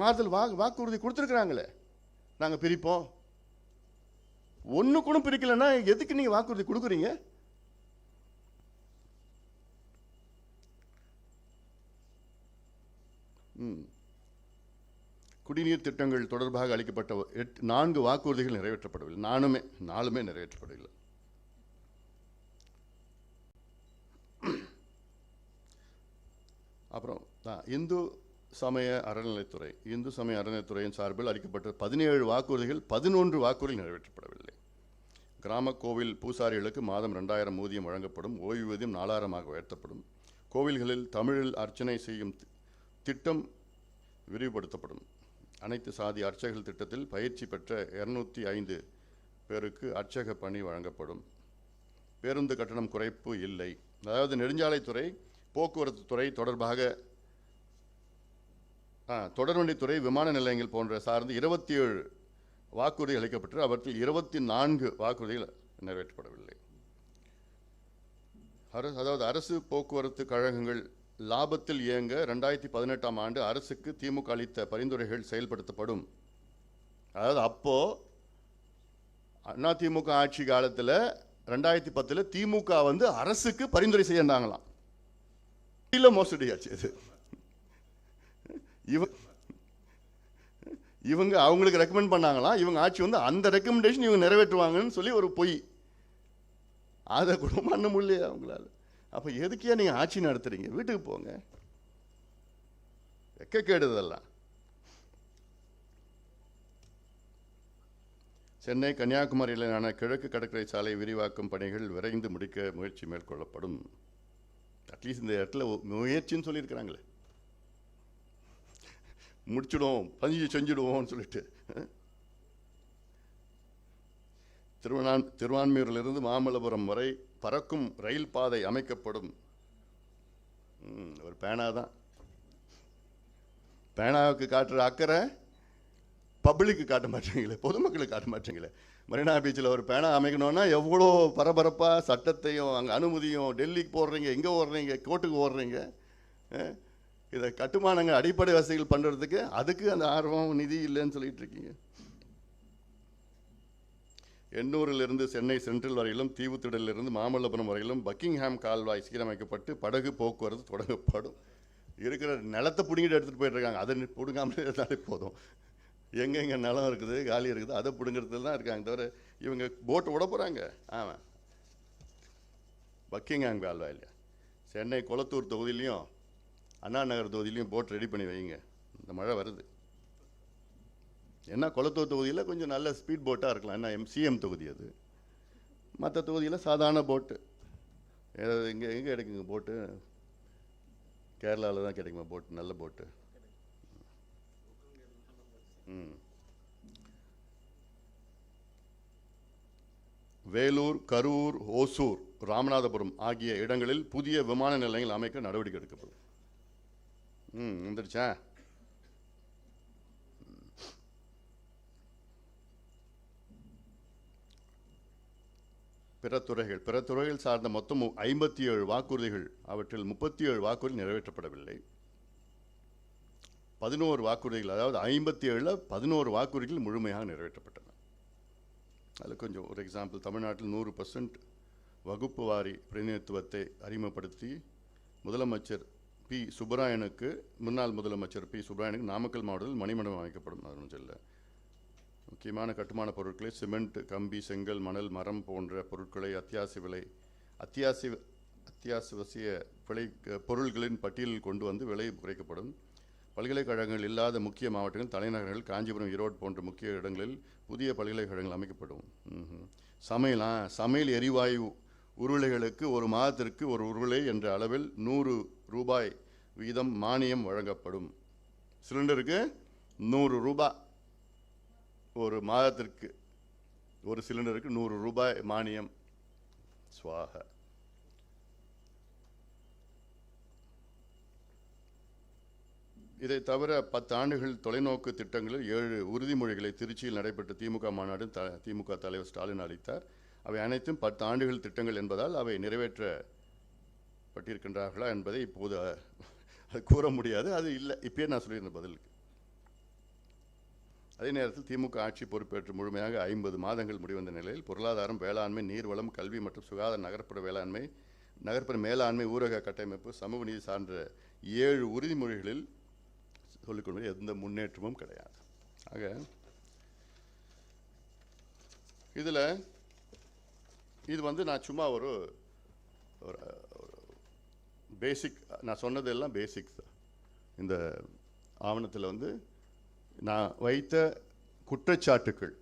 மாதத்தில் வாக்குறுதி கொடுத்துருக்குறாங்களே, நாங்கள் பிரிப்போம். ஒன்று கூட பிரிக்கலைன்னா எதுக்கு நீங்கள் வாக்குறுதி கொடுக்குறீங்க? குடிநீர் திட்டங்கள் தொடர்பாக அளிக்கப்பட்ட 4 வாக்குறுதிகள் நிறைவேற்றப்படவில்லை. 4மே நிறைவேற்றப்படவில்லை. அப்புறம் இந்து சமய அறநிலைத்துறையின் சார்பில் அளிக்கப்பட்ட 17 வாக்குறுதிகள் 11 வாக்குறுதிகள் நிறைவேற்றப்படவில்லை. கிராம கோவில் பூசாரிகளுக்கு மாதம் 2000 ஊதியம் வழங்கப்படும். ஓய்வூதியம் 4000 உயர்த்தப்படும். கோவில்களில் தமிழில் அர்ச்சனை செய்யும் திட்டம் விரிவுபடுத்தப்படும். அனைத்து சாதி அர்ச்சகர்கள் திட்டத்தில் பயிற்சி பெற்ற 205 பேருக்கு அர்ச்சக பணி வழங்கப்படும். பேருந்து கட்டணம் குறைப்பு இல்லை. அதாவது நெடுஞ்சாலைத்துறை, போக்குவரத்து துறை தொடர்பாக தொடர்வண்டித்துறை, விமான நிலையங்கள் போன்ற சார்ந்து 27 வாக்குறுதி அளிக்கப்பட்டு அவற்றில் 24 வாக்குறுதிகள் நிறைவேற்றப்படவில்லை. அதாவது அரசு போக்குவரத்து கழகங்கள் லாபத்தில் இயங்க 2018ஆம் ஆண்டு அரசுக்கு திமுக அளித்த பரிந்துரைகள் செயல்படுத்தப்படும். அதாவது அப்போ அதிமுக ஆட்சி காலத்தில் 2010 திமுக வந்து அரசுக்கு பரிந்துரை செய்யறாங்களாம். இல்ல மோசடியாச்சு இது. இவங்க அவங்களுக்கு ரெக்கமெண்ட் பண்ணாங்களாம். இவங்க ஆட்சி வந்து அந்த ரெக்கமெண்டேஷன் இவங்க நிறைவேற்றுவாங்கன்னு சொல்லி ஒரு பொய். அதை கூட பண்ண முடியல அவங்களால. அப்போ எதுக்கே நீங்கள் ஆட்சி நடத்துறீங்க? வீட்டுக்கு போங்க. வெக்க கேடுதெல்லாம். சென்னை கன்னியாகுமரியிலான கிழக்கு கடற்கரை சாலை விரிவாக்கும் பணிகள் விரைந்து முடிக்க முயற்சி மேற்கொள்ளப்படும். அட்லீஸ்ட் இந்த இடத்துல முயற்சின்னு சொல்லியிருக்கிறாங்களே, முடிச்சிடுவோம், பதிஞ்சு செஞ்சுடுவோம்னு சொல்லிட்டு. திருவான்மியூரிலிருந்து மாமல்லபுரம் வரை பறக்கும் ரயில் பாதை அமைக்கப்படும். ஒரு பேனா தான். பேனாவுக்கு காட்டுற அக்கறை பப்ளிக்கு காட்ட மாட்டீங்களே, பொதுமக்களுக்கு காட்ட மாட்டீங்களே. மெரினா பீச்சில் ஒரு பேனா அமைக்கணும்னா எவ்வளோ பரபரப்பாக சட்டத்தையும் அங்கே அனுமதியும் டெல்லிக்கு போடுறீங்க, எங்கே ஓடுறீங்க, கோர்ட்டுக்கு ஓடுறீங்க. இதை கட்டுமானங்கள் அடிப்படை வசதிகள் பண்ணுறதுக்கு அதுக்கு அந்த ஆர்வம் நிதி இல்லைன்னு சொல்லிட்டு இருக்கீங்க. எண்ணூரிலிருந்து சென்னை சென்ட்ரல் வரையிலும் தீவுத்திடலிலிருந்து மாமல்லபுரம் வரையிலும் பக்கிங்ஹாம் கால்வாய் சீரமைக்கப்பட்டு படகு போக்குவரத்து தொடங்கப்படும். இருக்கிற நிலத்தை பிடுங்கிட்டு எடுத்துகிட்டு போயிட்டு இருக்காங்க. அதை பிடுங்காமலே இருந்தாலே போதும். எங்கெங்கே நிலம் இருக்குது, காலி இருக்குது, அதை பிடுங்கிறதுல தான் இருக்காங்க தவிர இவங்க போட்டு விட போகிறாங்க. ஆமாம், பக்கிங்ஹாம் கால்வாய் இல்லையா, சென்னை கொளத்தூர் தொகுதியிலையும் அண்ணா நகர் தொகுதியிலையும் போட் ரெடி பண்ணி வைங்க. இந்த மழை வருது. ஏன்னா கொளத்தூர் தொகுதியில் கொஞ்சம் நல்ல ஸ்பீட் போட்டாக இருக்கலாம். ஏன்னா MCM தொகுதி அது. மற்ற தொகுதியில் சாதாரண போட்டு எங்கே கிடைக்குங்க போட்டு? கேரளாவில் தான் கிடைக்குமா போட்டு, நல்ல போட்டு? வேலூர், கரூர், ஓசூர், ராமநாதபுரம் ஆகிய இடங்களில் புதிய விமான நிலையங்கள் அமைக்க நடவடிக்கை எடுக்கப்படும். வந்துருச்சா? பிற துறைகள் சார்ந்த மொத்தம் 57 வாக்குறுதிகள். அவற்றில் 37 வாக்குறுதி நிறைவேற்றப்படவில்லை. 11 வாக்குறுதிகள், அதாவது 57ல் 11 வாக்குறுதிகள் முழுமையாக நிறைவேற்றப்பட்டன. அதில் கொஞ்சம் ஒரு எக்ஸாம்பிள், தமிழ்நாட்டில் 100% வகுப்பு வாரி பிரதிநிதித்துவத்தை அறிமுகப்படுத்தி முதலமைச்சர் பி. சுப்பராயனுக்கு, முன்னாள் முதலமைச்சர் பி. சுப்பராயனுக்கு நாமக்கல் மாவட்டத்தில் மணிமண்டபம் அமைக்கப்படும். அது ஒன்றும் இல்லை. முக்கியமான கட்டுமான பொருட்களை சிமெண்ட், கம்பி, செங்கல், மணல், மரம் போன்ற பொருட்களை அத்தியாவசிய விலை பொருள்களின் பட்டியலில் கொண்டு வந்து விலை குறைக்கப்படும். பல்கலைக்கழகங்கள் இல்லாத முக்கிய மாவட்டங்கள், தலைநகரங்கள், காஞ்சிபுரம், ஈரோடு போன்ற முக்கிய இடங்களில் புதிய பல்கலைக்கழகங்கள் அமைக்கப்படும். சமையல் எரிவாயு உருளைகளுக்கு ஒரு மாதத்திற்கு ஒரு உருளை என்ற அளவில் 100 ரூபாய் வீதம் மானியம் வழங்கப்படும். சிலிண்டருக்கு 100 ரூபாய் ஒரு மாதத்திற்கு, ஒரு சிலிண்டருக்கு 100 ரூபாய் மானியம். ஸ்வாக. இதை தவிர 10 ஆண்டுகள் தொலைநோக்கு திட்டங்களில் 7 உறுதிமொழிகளை திருச்சியில் நடைபெற்ற திமுக மாநாடு திமுக தலைவர் ஸ்டாலின் அளித்தார். அவை அனைத்தும் 10 ஆண்டுகள் திட்டங்கள் என்பதால் அவை நிறைவேற்றப்பட்டிருக்கின்றார்களா என்பதை இப்போது கூற முடியாது. அது இல்லை, இப்பயே நான் சொல்லியிருந்த பதிலுக்கு. அதே நேரத்தில் திமுக ஆட்சி பொறுப்பேற்று முழுமையாக 50 மாதங்கள் முடிவந்த நிலையில் பொருளாதாரம், வேளாண்மை, நீர்வளம், கல்வி மற்றும் சுகாதார, நகர்ப்புற மேலாண்மை, ஊரக கட்டமைப்பு, சமூக நீதி சார்ந்த 7 உறுதிமொழிகளில் சொல்லிக்கொண்டு எந்த முன்னேற்றமும் கிடையாது. ஆக இது நான் சும்மா ஒரு பேசிக், நான் சொன்னதெல்லாம் பேசிக்ஸ் தான். இந்த ஆவணத்தில் நான் வைத்த குற்றச்சாட்டுக்கள்.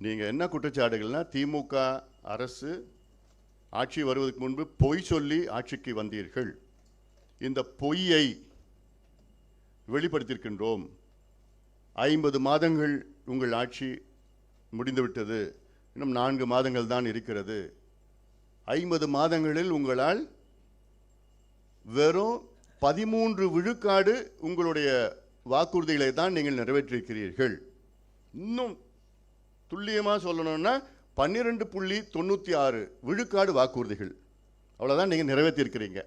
நீங்கள் என்ன குற்றச்சாட்டுகள்னா, திமுக அரசு ஆட்சி வருவதற்கு முன்பு பொய் சொல்லி ஆட்சிக்கு வந்தீர்கள். இந்த பொய்யை வெளிப்படுத்தியிருக்கின்றோம். 50 மாதங்கள் உங்கள் ஆட்சி முடிந்துவிட்டது, இன்னும் 4 மாதங்கள் தான் இருக்கிறது. 50 மாதங்களில் உங்களால் வெறும் 13 விழுக்காடு உங்களுடைய வாக்குறுதிகளை தான் நீங்கள் நிறைவேற்றியிருக்கிறீர்கள். இன்னும் துல்லியமாக சொல்லணும்னா 12.96 விழுக்காடு வாக்குறுதிகள், அவ்வளோதான் நீங்கள் நிறைவேற்றியிருக்கிறீங்க.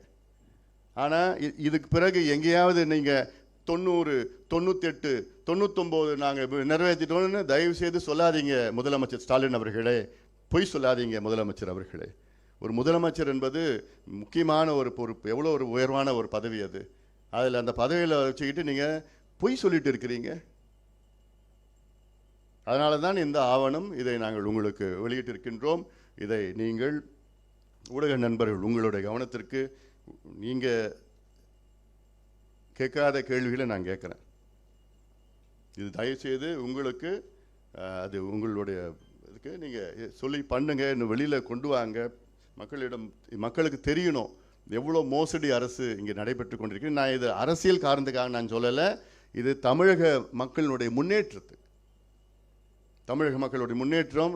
ஆனால் இதுக்கு பிறகு எங்கேயாவது நீங்கள் 90, 98, 99 நாங்கள் நிறைவேற்றிட்டோம்னு தயவு செய்து சொல்லாதீங்க முதலமைச்சர் ஸ்டாலின் அவர்களே. பொய் சொல்லாதீங்க முதலமைச்சர் அவர்களே. ஒரு முதலமைச்சர் என்பது முக்கியமான ஒரு பொறுப்பு, எவ்வளோ ஒரு உயர்வான ஒரு பதவி அது. அதில் அந்த பதவியில் வச்சுக்கிட்டு நீங்கள் பொய் சொல்லிட்டு இருக்கிறீங்க. அதனால தான் இந்த ஆவணம், இதை நாங்கள் உங்களுக்கு வெளியிட்டிருக்கின்றோம். இதை நீங்கள் ஊடக நண்பர்கள் உங்களுடைய கவனத்திற்கு, நீங்கள் கேட்காத கேள்விகளை நான் கேட்குறேன். இது தயவுசெய்து உங்களுக்கு அது உங்களுடைய இதுக்கு நீங்கள் சொல்லி பண்ணுங்க, இன்னும் வெளியில் கொண்டு வாங்க, மக்களுக்கு தெரியணும் எவ்வளோ மோசடி அரசு இங்கே நடைபெற்று கொண்டிருக்கு. நான் இது அரசியல் காரணத்துக்காக நான் சொல்லலை, இது தமிழக மக்களுடைய முன்னேற்றத்துக்கு, தமிழக மக்களுடைய முன்னேற்றம்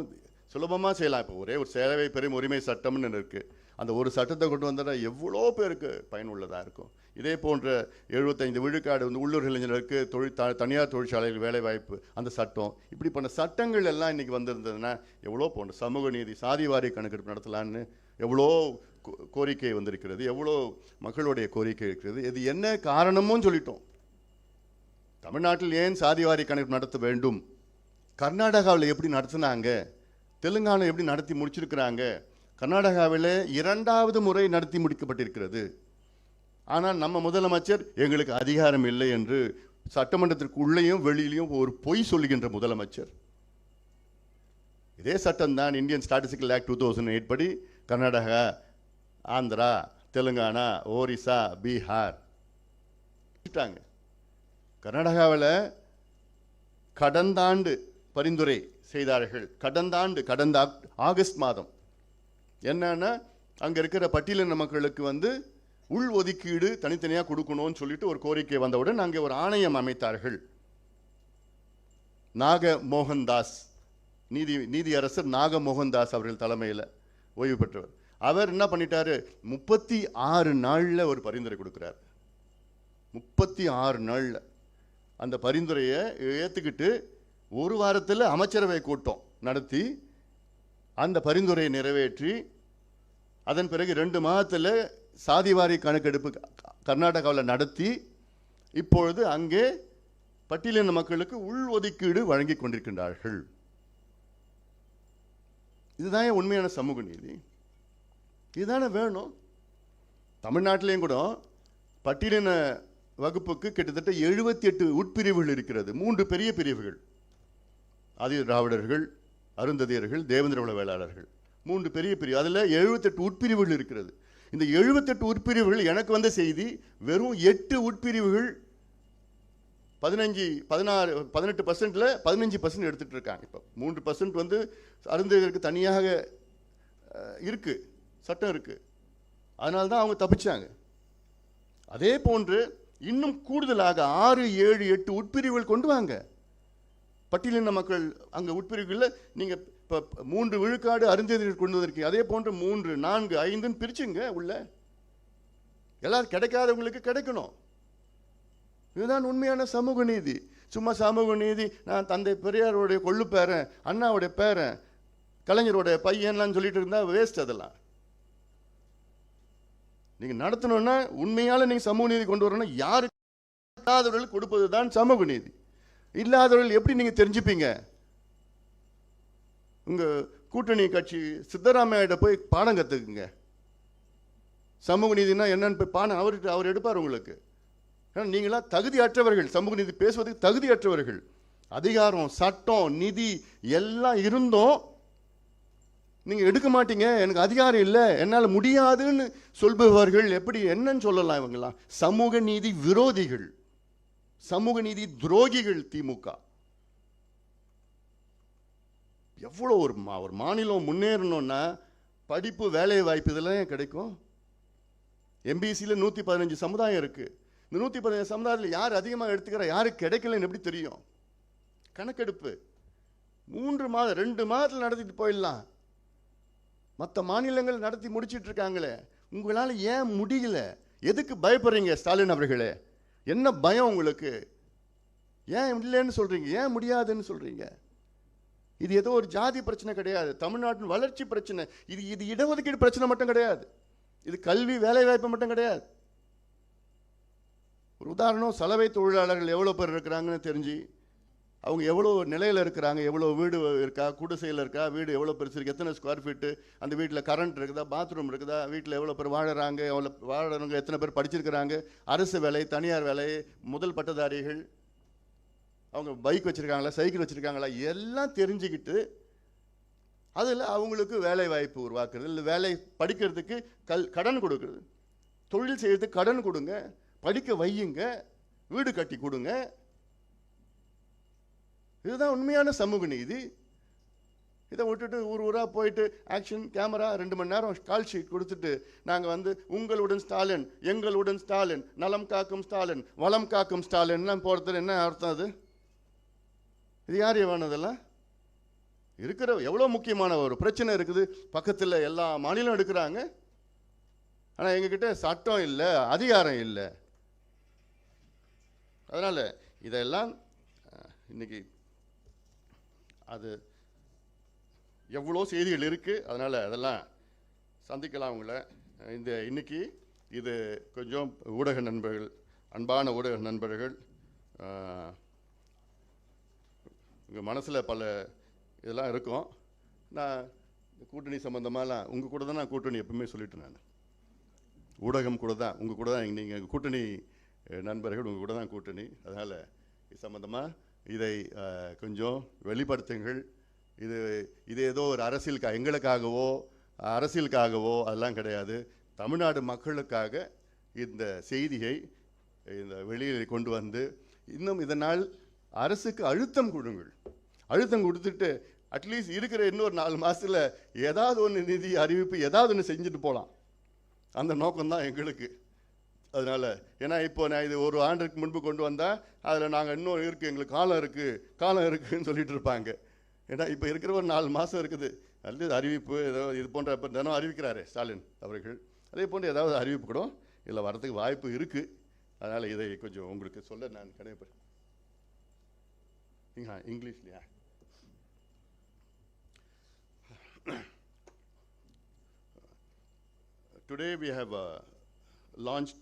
சுலபமாக செய்யலாம். இப்போ ஒரே ஒரு சேவை பெரும் உரிமை சட்டம்னு இருக்குது, அந்த ஒரு சட்டத்தை கொண்டு வந்தால் எவ்வளோ பேருக்கு பயனுள்ளதாக இருக்கும். இதே போன்ற 75 விழுக்காடு உள்ளூர் இளைஞர்களுக்கு தனியார் தொழிற்சாலைகள் வேலைவாய்ப்பு அந்த சட்டம், இப்படி பண்ண சட்டங்கள் எல்லாம் இன்றைக்கி வந்திருந்ததுன்னா எவ்வளோ போன்ற சமூக நீதி சாதிவாரி கணக்கெடுப்பு நடத்தலான்னு எவ்வளோ கோரிக்கை வந்திருக்கிறது, எவ்வளோ மக்களுடைய கோரிக்கை இருக்கிறது. இது என்ன காரணமும் சொல்லிட்டோம். தமிழ்நாட்டில் ஏன் சாதிவாரி கணக்கெடுப்பு நடத்த வேண்டும், கர்நாடகாவில் எப்படி நடத்தினாங்க, தெலுங்கானா எப்படி நடத்தி முடிச்சிருக்கிறாங்க, கர்நாடகாவில் 2வது முறை நடத்தி முடிக்கப்பட்டிருக்கிறது. ஆனால் நம்ம முதலமைச்சர் எங்களுக்கு அதிகாரம் இல்லை என்று சட்டமன்றத்திற்கு உள்ளேயும் வெளியிலையும் ஒரு பொய் சொல்லுகின்ற முதலமைச்சர். இதே சட்டம் தான் இந்தியன் ஸ்டாட்டிஸ்டிக்கல் ஆக்ட் 2008 படி கர்நாடகா, ஆந்திரா, தெலுங்கானா, ஒரிசா, பீகார் கர்நாடகாவில் கடந்த ஆண்டு பரிந்துரை செய்தார்கள். கடந்த ஆகஸ்ட் மாதம் என்னன்னா, அங்கே இருக்கிற பட்டியலின மக்களுக்கு உள் ஒதுக்கீடு தனித்தனியாக கொடுக்கணும்னு சொல்லிட்டு ஒரு கோரிக்கை வந்தவுடன் அங்கே ஒரு ஆணையம் அமைத்தார்கள். நாகமோகன்தாஸ், நீதியரசர் நாகமோகன்தாஸ் அவர்கள் தலைமையில் ஓய்வு பெற்றவர். அவர் என்ன பண்ணிட்டாரு, 36 நாளில் ஒரு பரிந்துரை கொடுக்குறார். 36 நாளில் அந்த பரிந்துரையை ஏற்றுக்கிட்டு ஒரு வாரத்தில் அமைச்சரவை கூட்டம் நடத்தி அந்த பரிந்துரையை நிறைவேற்றி அதன் பிறகு 2 மாதத்தில் சாதிவாரி கணக்கெடுப்பு கர்நாடகாவில் நடத்தி இப்பொழுது அங்கே பட்டியலின மக்களுக்கு உள் ஒதுக்கீடு வழங்கி கொண்டிருக்கின்றார்கள். இதுதான் உண்மையான சமூக நீதி, இதுதானே வேணும். தமிழ்நாட்டிலையும் கூட பட்டியலின வகுப்புக்கு கிட்டத்தட்ட 78 உட்பிரிவுகள் இருக்கிறது. 3 பெரிய பிரிவுகள், ஆதி திராவிடர்கள், அருந்ததியர்கள், தேவேந்திர வேளாளர்கள், 3 பெரிய பிரிவு. அதில் 78 உட்பிரிவுகள் இருக்கிறது. இந்த 78 உட்பிரிவுகள் எனக்கு வந்த செய்தி, வெறும் 8 உட்பிரிவுகள் 18% 15% எடுத்துட்டு இருக்காங்க. இப்போ 3% அருந்ததியருக்கு தனியாக இருக்கு, சட்டம் இருக்கு, அதனால தான் அவங்க தப்பிச்சாங்க. அதே போன்று இன்னும் கூடுதலாக 6, 7, 8 உட்பிரிவுகள் கொண்டு வாங்க. பட்டியலின மக்கள் அங்கே உட்பிரிவுகளில் நீங்கள் இப்போ 3 விழுக்காடு அருந்ததியர் கொண்டு வந்திருக்கீங்க, அதே போன்று 3, 4, 5 பிரிச்சுங்க. உள்ள எல்லாரும் கிடைக்காதவங்களுக்கு கிடைக்கணும். இதுதான் உண்மையான சமூக நீதி. சும்மா சமூக நீதி, நான் தந்தை பெரியாருடைய கொள்ளு பேரன், அண்ணாவுடைய பேரன், கலைஞருடைய பையன்லாம் சொல்லிட்டு இருந்தா வேஸ்ட். அதெல்லாம் நீங்க நடத்தணும்னா உண்மையால நீங்க சமூக நீதி கொண்டு வரணும்னா யாருக்கு இல்லாதவர்களுக்கு கொடுப்பது தான் சமூக நீதி. இல்லாதவர்கள் எப்படி நீங்க தெரிஞ்சுப்பீங்க? உங்க கூட்டணி கட்சி சித்தராமையிட்ட போய் பாடம் கத்துக்குங்க. சமூக நீதினா என்னன்னு போய் பாடம் அவர் எடுப்பார் உங்களுக்கு. ஏன்னா நீங்களாம் தகுதியற்றவர்கள், சமூக நீதி பேசுவதற்கு தகுதியற்றவர்கள். அதிகாரம், சட்டம், நிதி எல்லாம் இருந்தும் நீங்க எடுக்க மாட்டீங்க. எனக்கு அதிகாரம் இல்லை, என்னால் முடியாதுன்னு சொல்பவர்கள் எப்படி என்னன்னு சொல்லலாம்? இவங்கெல்லாம் சமூக நீதி விரோதிகள், சமூக நீதி துரோகிகள். திமுக எவ்வளோ ஒரு மாநிலம் முன்னேறணும்னா படிப்பு, வேலை வாய்ப்பு இதெல்லாம் கிடைக்கும். எம்பிசியில் 115 சமுதாயம் இருக்கு. இந்த 115 சமுதாயத்தில் யார் அதிகமாக எடுத்துக்கிற, யாருக்கு கிடைக்கலன்னு எப்படி தெரியும்? கணக்கெடுப்பு 3 மாதம் 2 மாதத்தில் நடத்திட்டு போயிடலாம். மற்ற மாநிலங்கள் நடத்தி முடிச்சிட்டு இருக்காங்களே, உங்களால் ஏன் முடியல? எதுக்கு பயப்படுறீங்க ஸ்டாலின் அவர்களே? என்ன பயம் உங்களுக்கு? ஏன் இல்லைன்னு சொல்றீங்க? ஏன் முடியாதுன்னு சொல்றீங்க? இது ஏதோ ஒரு ஜாதி பிரச்சனை கிடையாது, தமிழ்நாட்டின் வளர்ச்சி பிரச்சனை. இது இடஒதுக்கீடு பிரச்சனை மட்டும் கிடையாது, இது கல்வி வேலை வாய்ப்பு மட்டும் கிடையாது. ஒரு உதாரணம், சலவை தொழிலாளர்கள் எவ்வளோ பேர் இருக்கிறாங்கன்னு தெரிஞ்சு அவங்க எவ்வளோ நிலையில் இருக்கிறாங்க, எவ்வளோ வீடு இருக்கா, குடிசையில் இருக்கா, வீடு எவ்வளோ பெருசு இருக்குது, எத்தனை ஸ்கொயர் ஃபீட்டு, அந்த வீட்டில் கரண்ட் இருக்குதா, பாத்ரூம் இருக்குதா, வீட்டில் எவ்வளோ பேர் வாழறாங்க, எவ்வளோ வாழறவங்க எத்தனை பேர் படிச்சிருக்கிறாங்க, அரசு வேலை, தனியார் வேலை, முதல் பட்டதாரிகள், அவங்க பைக் வச்சுருக்காங்களா, சைக்கிள் வச்சுருக்காங்களா, எல்லாம் தெரிஞ்சுக்கிட்டு அதில் அவங்களுக்கு வேலை வாய்ப்பு உருவாக்குறது, இல்லை வேலை படிக்கிறதுக்கு கடன் கொடுக்குறது, தொழில் செய்கிறதுக்கு கடன் கொடுங்க, படிக்க வையுங்க, வீடு கட்டி கொடுங்க. இதுதான் உண்மையான சமூக நீதி. இதை விட்டுட்டு ஊராக போயிட்டு ஆக்ஷன் கேமரா 2 மணி நேரம் கால் ஷீட் கொடுத்துட்டு நாங்கள் உங்களுடன் ஸ்டாலின், எங்களுடன் ஸ்டாலின், நலம் காக்கும் ஸ்டாலின், வளம் காக்கும் ஸ்டாலின்லாம் போகிறது என்ன அர்த்தம்? அது இது யார் வேணதெல்லாம் இருக்கிற எவ்வளோ முக்கியமான ஒரு பிரச்சனை இருக்குது. பக்கத்தில் எல்லா மாநிலம் எடுக்கிறாங்க. ஆனால் எங்ககிட்ட சட்டம் இல்லை, அதிகாரம் இல்லை. அதனால் இதெல்லாம் இன்னைக்கு அது எவ்வளோ செய்திகள் இருக்குது. அதனால் அதெல்லாம் சந்திக்கலாம் உங்களை. இன்னைக்கு இது கொஞ்சம் ஊடக நண்பர்கள், அன்பான ஊடக நண்பர்கள், உங்கள் மனசில் பல இதெல்லாம் இருக்கும். நான் கூட்டணி சம்மந்தமாலாம் உங்கள் கூட தான் நான் கூட்டணி எப்பவுமே சொல்லிட்டேன். நான் ஊடகம் கூட தான், உங்கள் கூட தான், நீங்கள் கூட்டணி நண்பர்கள், உங்கள் கூட தான் கூட்டணி. அதனால் இது சம்மந்தமாக இதை கொஞ்சம் வெளிப்படுத்துங்கள். இது ஏதோ ஒரு எங்களுக்காகவோ அரசியலுக்காகவோ அதெல்லாம் கிடையாது. தமிழ்நாடு மக்களுக்காக இந்த செய்தியை இந்த வெளியில் கொண்டு வந்து இன்னும் இதனால் அரசுக்கு அழுத்தம் கொடுங்கள். அழுத்தம் கொடுத்துட்டு அட்லீஸ்ட் இருக்கிற இன்னொரு 4 மாதத்தில் ஏதாவது ஒன்று நிதி அறிவிப்பு ஏதாவது ஒன்று செஞ்சுட்டு போகலாம். அந்த நோக்கம்தான் எங்களுக்கு. அதனால் ஏன்னா இப்போ நான் இது ஒரு ஆண்டுக்கு முன்பு கொண்டு வந்தால் அதில் நாங்கள் இன்னும் இருக்குது, எங்களுக்கு காலம் இருக்குதுன்னு சொல்லிட்டு இருப்பாங்க. ஏன்னா இப்போ இருக்கிற ஒரு 4 மாதம் இருக்குது. அல்லது அறிவிப்பு ஏதோ இது போன்ற இப்போ தினம் அறிவிக்கிறாரு ஸ்டாலின் அவர்கள், அதே போன்று ஏதாவது அறிவிப்பு கூட இதில் வரதுக்கு வாய்ப்பு இருக்குது. அதனால் இதை கொஞ்சம் உங்களுக்கு சொல்ல நான் கடமைப்பேன். இங்கிலீஷ்லையா? Today we have launched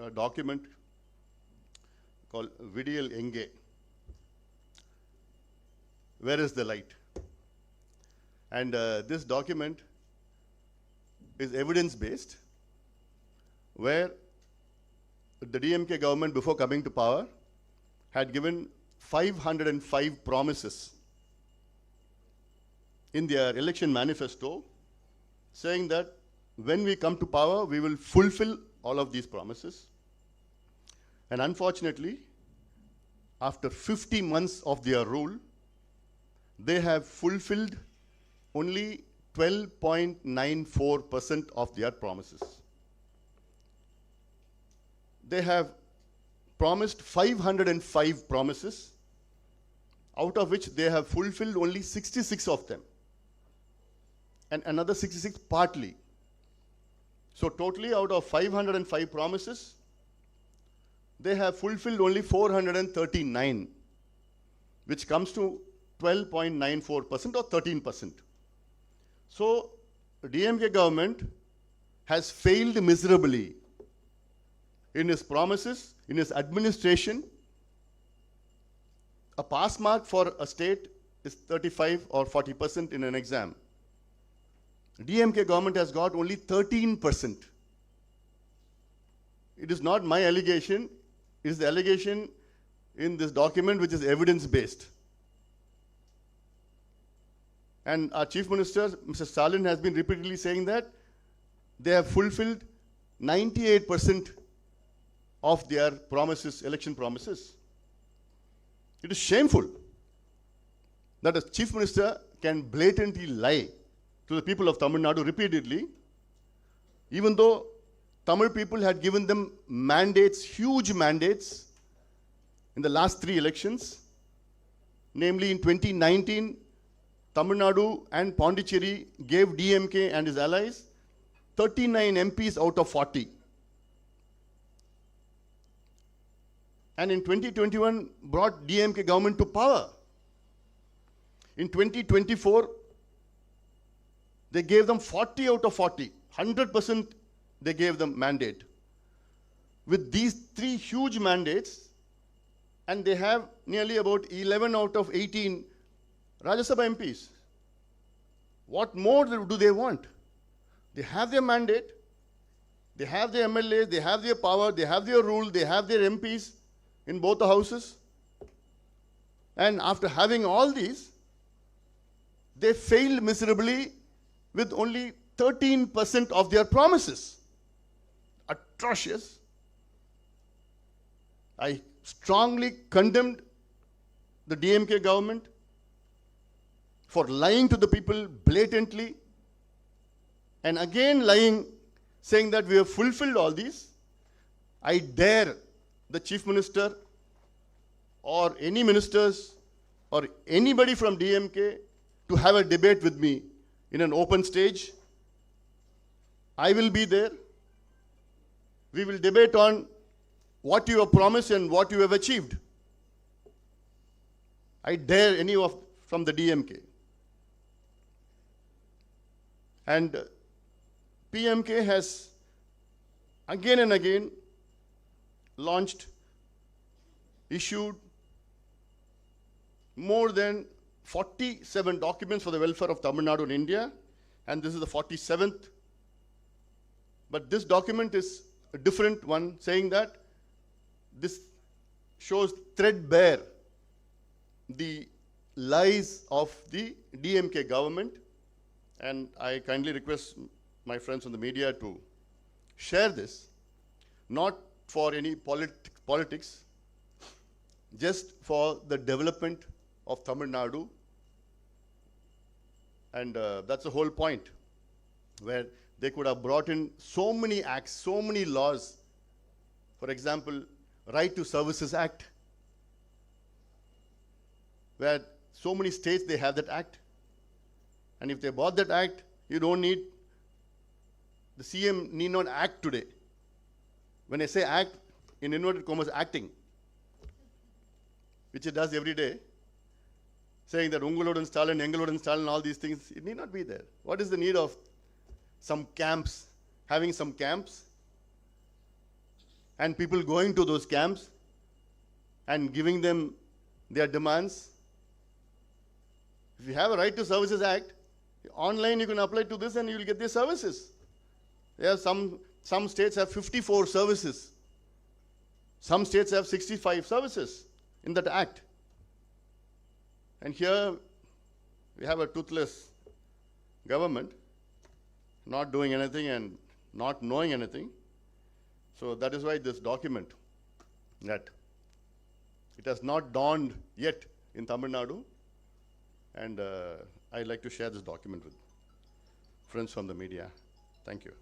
a document called Vidiyal Enge. Where is the light? And this document is evidence-based, where the DMK government, before coming to power, had given 505 promises in their election manifesto, saying that when we come to power, we will fulfill all of these promises. And unfortunately, after 50 months of their rule, they have fulfilled only 12.94% of their promises. They have promised 505 promises, out of which they have fulfilled only 66 of them, and another 66 partly. So totally out of 505 promises, they have fulfilled only 439, which comes to 12.94% or 13%. So DMK government has failed miserably in its promises, in its administration. A pass mark for a state is 35 or 40% in an exam. DMK government has got only 13%. It is not my allegation, it is the allegation in this document, which is evidence-based. And our Chief Minister, Mr. Stalin, has been repeatedly saying that they have fulfilled 98% of their promises, election promises. It is shameful that a Chief Minister can blatantly lie to the people of Tamil Nadu repeatedly, even though Tamil people had given them mandates, huge mandates, in the last 3 elections. Namely, in 2019, Tamil Nadu and Pondicherry gave DMK and his allies 39 MPs out of 40. And in 2021, brought DMK government to power. In 2024, they gave them 40 out of 40. 100% they gave them mandate. With these 3 huge mandates, and they have nearly about 11 out of 18 Rajya Sabha MPs. What more do they want? They have their mandate, they have their MLAs, they have their power, they have their rule, they have their MPs in both the houses. And after having all these, they failed miserably with only 13% of their promises. Atrocious. I strongly condemned the DMK government for lying to the people blatantly and again lying, saying that we have fulfilled all these. I dare the Chief Minister or any ministers or anybody from DMK to have a debate with me in an open stage. I will be there. We will debate on what you have promised and what you have achieved. I dare any of from the DMK. And PMK has again and again launched, issued more than 47 documents for the welfare of Tamil Nadu in India, and this is the 47th. But this document is a different one, saying that this shows threadbare the lies of the DMK government, and I kindly request my friends on the media to share this, not for any politics, just for the development of Tamil Nadu. And that's the whole point, where they could have brought in so many acts, so many laws. For example, Right to Services Act, where so many states, they have that act. And if they bought that act, you don't need, the CM need not act today. When I say act, in inverted commas, acting, which it does every day, saying that Ungalodan Stalin, Engalodan Stalin, all these things, it need not be there. What is the need of some camps, having some camps, and people going to those camps and giving them their demands? If you have a Right to Services Act, online you can apply to this and you will get these services. There are some states have 54 services. Some states have 65 services in that act. And here we have a toothless government not doing anything and not knowing anything. So that is why this document, that it has not dawned yet in Tamil Nadu, and I'd like to share this document with friends from the media. Thank you.